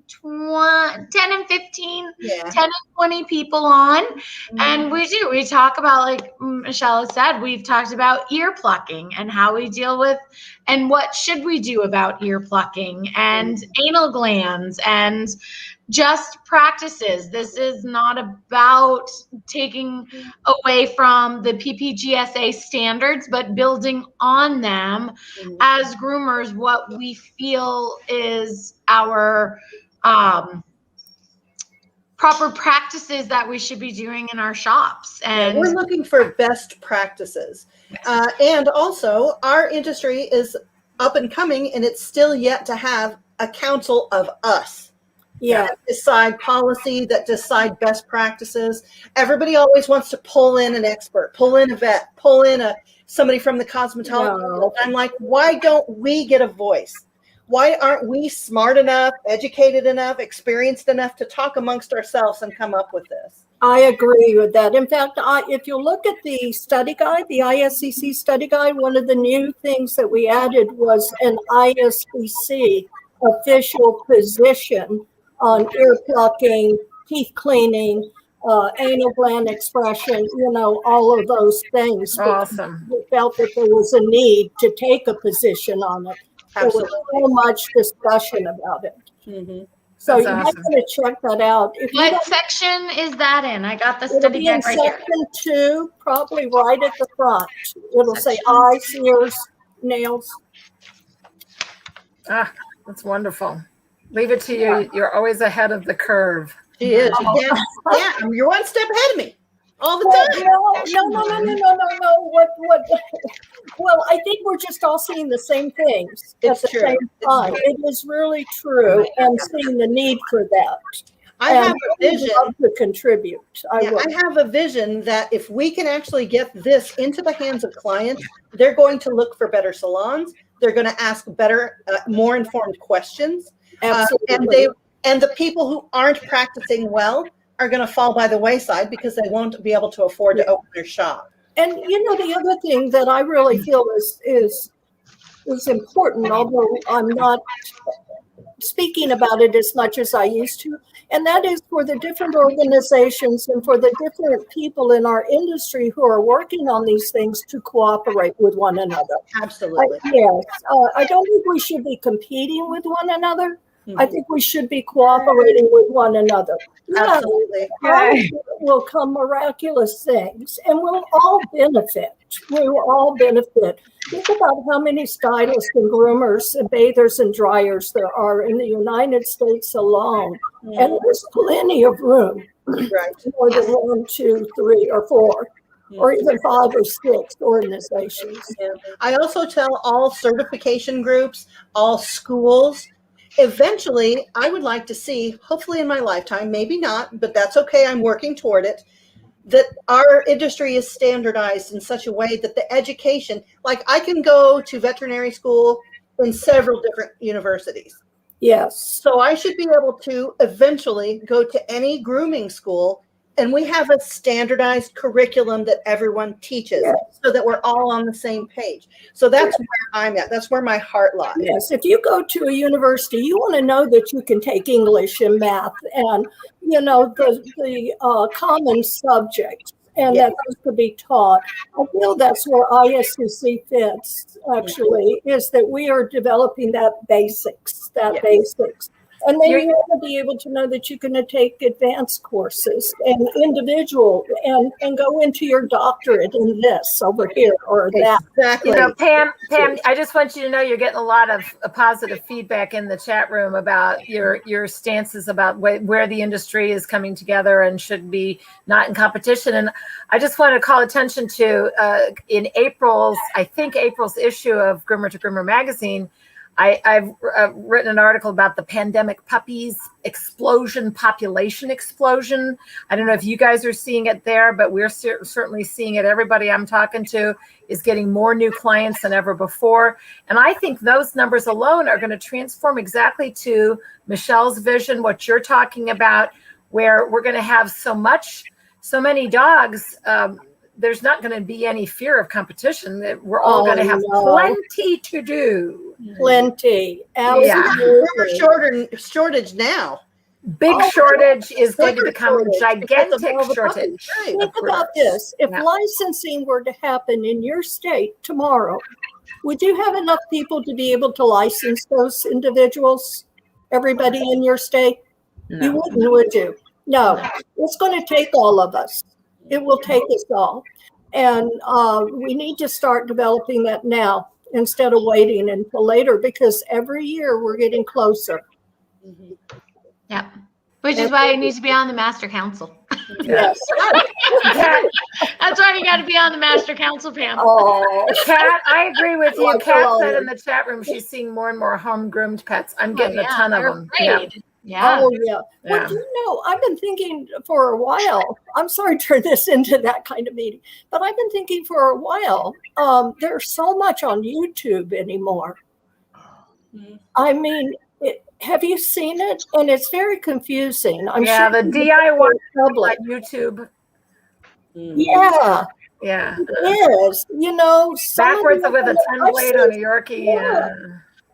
15, Yeah. 10 and 20 people on. And we talk about, like Michelle has said, we've talked about ear plucking and how we deal with, and what should we do about ear plucking and anal glands and just practices. This is not about taking away from the PPGSA standards, but building on them as groomers, what we feel is our proper practices that we should be doing in our shops. And we're looking for best practices. And also, our industry is up and coming, and it's still yet to have a council of us. Yeah. That decide policy, that decide best practices. Everybody always wants to pull in an expert, pull in a vet, pull in somebody from the cosmetology world. I'm like, why don't we get a voice? Why aren't we smart enough, educated enough, experienced enough to talk amongst ourselves and come up with this? I agree with that. In fact, if you look at the study guide, the ISCC study guide, one of the new things that we added was an ISCC official position on ear plucking, teeth cleaning, anal gland expression, all of those things. Awesome. We felt that there was a need to take a position on it. Absolutely. There was so much discussion about it. Mm-hmm. So That's you might awesome. want to check that out. what section is that in? I got the It'll study be in guide right here. section 2, probably right at the front. It'll say eyes, ears, nails. Ah, that's wonderful. Leave it to you. You're always ahead of the curve. She is. Yeah, you're one step ahead of me all the Well, time. no. What? Well, I think we're just all seeing the same things It's at the true. same time. It is really true, and seeing the need for that. I have a vision. Love to contribute. I have a vision that if we can actually get this into the hands of clients, they're going to look for better salons. They're going to ask better, more informed questions. Absolutely. And the people who aren't practicing well are going to fall by the wayside because they won't be able to afford to open their shop. And the other thing that I really feel is important, although I'm not speaking about it as much as I used to, and that is for the different organizations and for the different people in our industry who are working on these things to cooperate with one another. Absolutely. Yes. I don't think we should be competing with one another. I think we should be cooperating with one another. Absolutely. Will come miraculous things, and we'll all benefit. We will all benefit. Think about how many stylists and groomers and bathers and dryers there are in the United States alone. And there's plenty of room. Right. More than 1, 2, 3, or 4. Or even 5 or 6 organizations. Yeah. I also tell all certification groups, all schools, eventually I would like to see, hopefully in my lifetime, maybe not, but that's okay, I'm working toward it, that our industry is standardized in such a way that the education, like I can go to veterinary school in several different universities. Yes. So I should be able to eventually go to any grooming school, and we have a standardized curriculum that everyone teaches, Yes. so that we're all on the same page. So that's where I'm at. That's where my heart lies. Yes, if you go to a university, you want to know that you can take English and math and, the common subjects, and that those could be taught. I feel that's where ISCC fits, actually, is that we are developing that basics. And then you want to be able to know that you can take advanced courses and individual and go into your doctorate in this over here or that. Exactly. Pam, I just want you to know you're getting a lot of positive feedback in the chat room about your stances about where the industry is coming together and should be not in competition. And I just want to call attention to in April's issue of Groomer to Groomer magazine, I've written an article about the pandemic puppies population explosion. I don't know if you guys are seeing it there, but we're certainly seeing it. Everybody I'm talking to is getting more new clients than ever before. And I think those numbers alone are going to transform exactly to Michelle's vision, what you're talking about, where we're going to have so many dogs. There's not going to be any fear of competition. We're all going to have plenty to do. Plenty. Absolutely. Shortage now. Big shortage is going to become a gigantic shortage. Think about this. If licensing were to happen in your state tomorrow, would you have enough people to be able to license those individuals? Everybody in your state? No. You wouldn't, would you? No. It's going to take all of us. It will take us all. And we need to start developing that now instead of waiting until later, because every year we're getting closer. Mm-hmm. Yeah. Which is why it needs to be on the Master Council. Yes. That's why you got to be on the Master Council, Pam. Oh, Kat, I agree with you. Kat said in the chat room she's seeing more and more home groomed pets. I'm getting a ton of them. Yeah. Oh, yeah. Well, I've been thinking for a while, I'm sorry to turn this into that kind of meeting, but I've been thinking for a while, there's so much on YouTube anymore. I mean, have you seen it? And it's very confusing. I'm sure the DIY on YouTube. Yeah. Yeah. It is. Backwards with a 10 blade on a Yorkie. Yeah.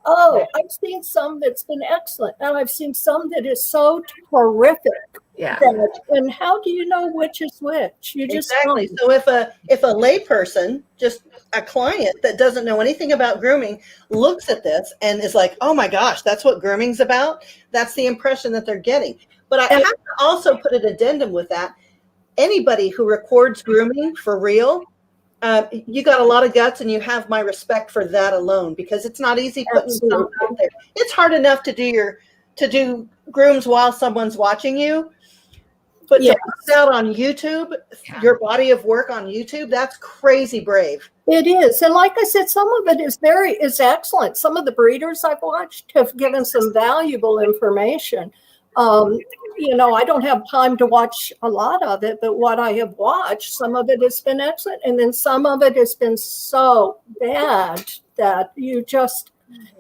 Oh, I've seen some that's been excellent, and I've seen some that is so horrific. Yeah. And how do you know which is which? You just exactly. So if a layperson, just a client that doesn't know anything about grooming, looks at this and is like, "Oh my gosh, that's what grooming's about." That's the impression that they're getting. But I have to also put an addendum with that. Anybody who records grooming for real, you got a lot of guts, and you have my respect for that alone, because it's not easy putting stuff out there. It's hard enough to do grooms while someone's watching you, but to put out on YouTube, your body of work on YouTube, that's crazy brave. It is, and like I said, some of it is excellent. Some of the breeders I've watched have given some valuable information. I don't have time to watch a lot of it, but what I have watched, some of it has been excellent. And then some of it has been so bad that you just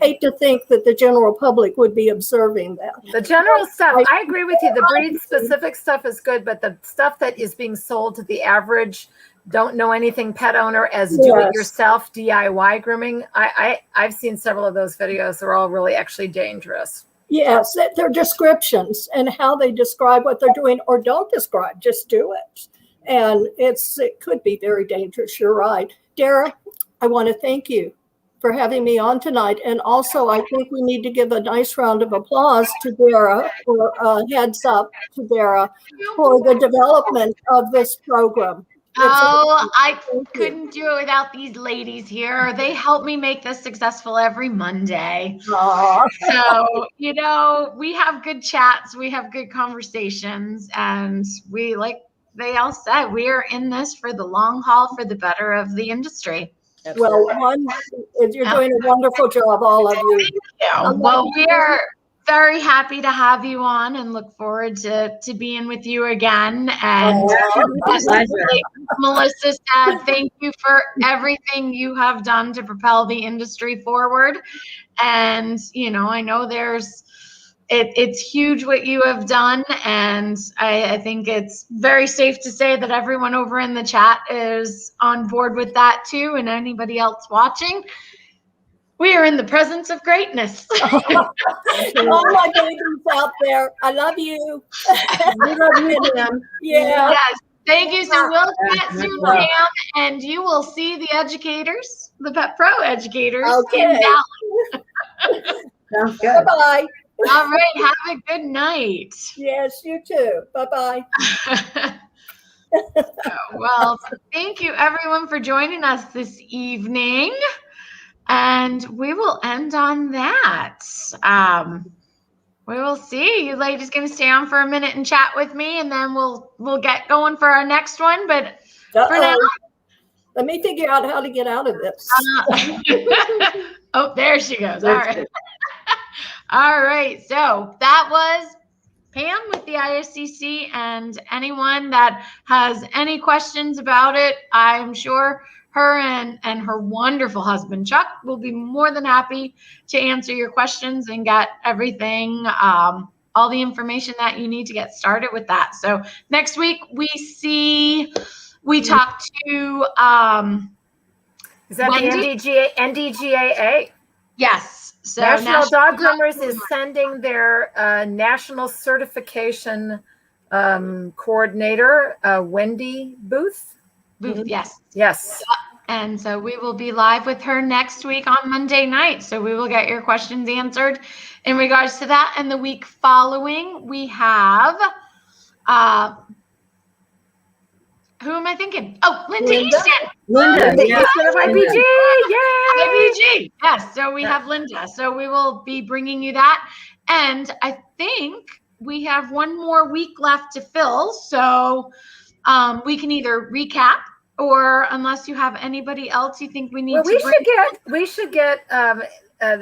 hate to think that the general public would be observing that. The general stuff, I agree with you. The breed specific stuff is good, but the stuff that is being sold to the average, don't know anything pet owner as do-it-yourself DIY grooming, I've seen several of those videos. They're all really actually dangerous. Yes, their descriptions and how they describe what they're doing, or don't describe, just do it. And it could be very dangerous. You're right. Dara, I want to thank you for having me on tonight. And also, I think we need to give a nice round of applause to Dara, or heads up to Dara, for the development of this program. I couldn't do it without these ladies here. They help me make this successful every Monday. So, we have good chats, we have good conversations, and we, like they all said, we are in this for the long haul, for the better of the industry. Well, you're doing a wonderful job, all of you. Well, very happy to have you on and look forward to being with you again. And just like Melissa said, thank you for everything you have done to propel the industry forward. And, I know it's huge what you have done. And I think it's very safe to say that everyone over in the chat is on board with that too. And anybody else watching, we are in the presence of greatness. All my babies out there, I love you. We love you, Pam. Yeah. Yes. Thank you. So we'll chat soon, Pam, and you will see the educators, the Pet Pro educators in Dallas. Sounds good. Bye-bye. All right. Have a good night. Yes, you too. Bye-bye. Well, thank you everyone for joining us this evening. And we will end on that. We will see. You ladies going to stay on for a minute and chat with me, and then we'll get going for our next one. But for now, let me figure out how to get out of this. Oh, there she goes. All right. All right. So that was Pam with the ISCC, and anyone that has any questions about it, I'm sure her and her wonderful husband, Chuck, will be more than happy to answer your questions and get everything, all the information that you need to get started with that. So next week we talk to Is that Wendy? the NDGAA? Yes. So National Dog Groomers is sending their national certification coordinator, Wendy Booth. Yes. Yes. And so we will be live with her next week on Monday night. So we will get your questions answered in regards to that. And the week following, we have, who am I thinking? Oh, Linda Easton. Linda, yeah. Easton of IBG. Yay! IBG. Yes. So we have Linda. So we will be bringing you that. And I think we have one more week left to fill. So we can either recap, or unless you have anybody else you think we need Well, to we should get the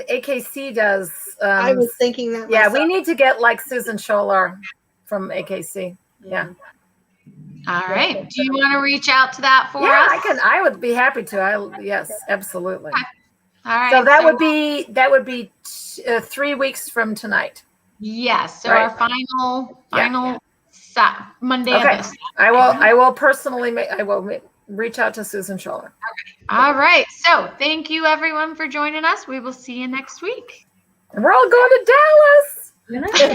AKC does. I was thinking that. Yeah, myself. we need to get like Susan Scholler from AKC. Yeah. All right. Do you want to reach out to that for Yeah, us? I would be happy to. Yes, absolutely. Okay. All right. So that would be 3 weeks from tonight. Yes. So Right. our final Monday. Okay. Of this. I will personally reach out to Susan Scholler. All right. So thank you everyone for joining us. We will see you next week. And we're all going to Dallas. Good night.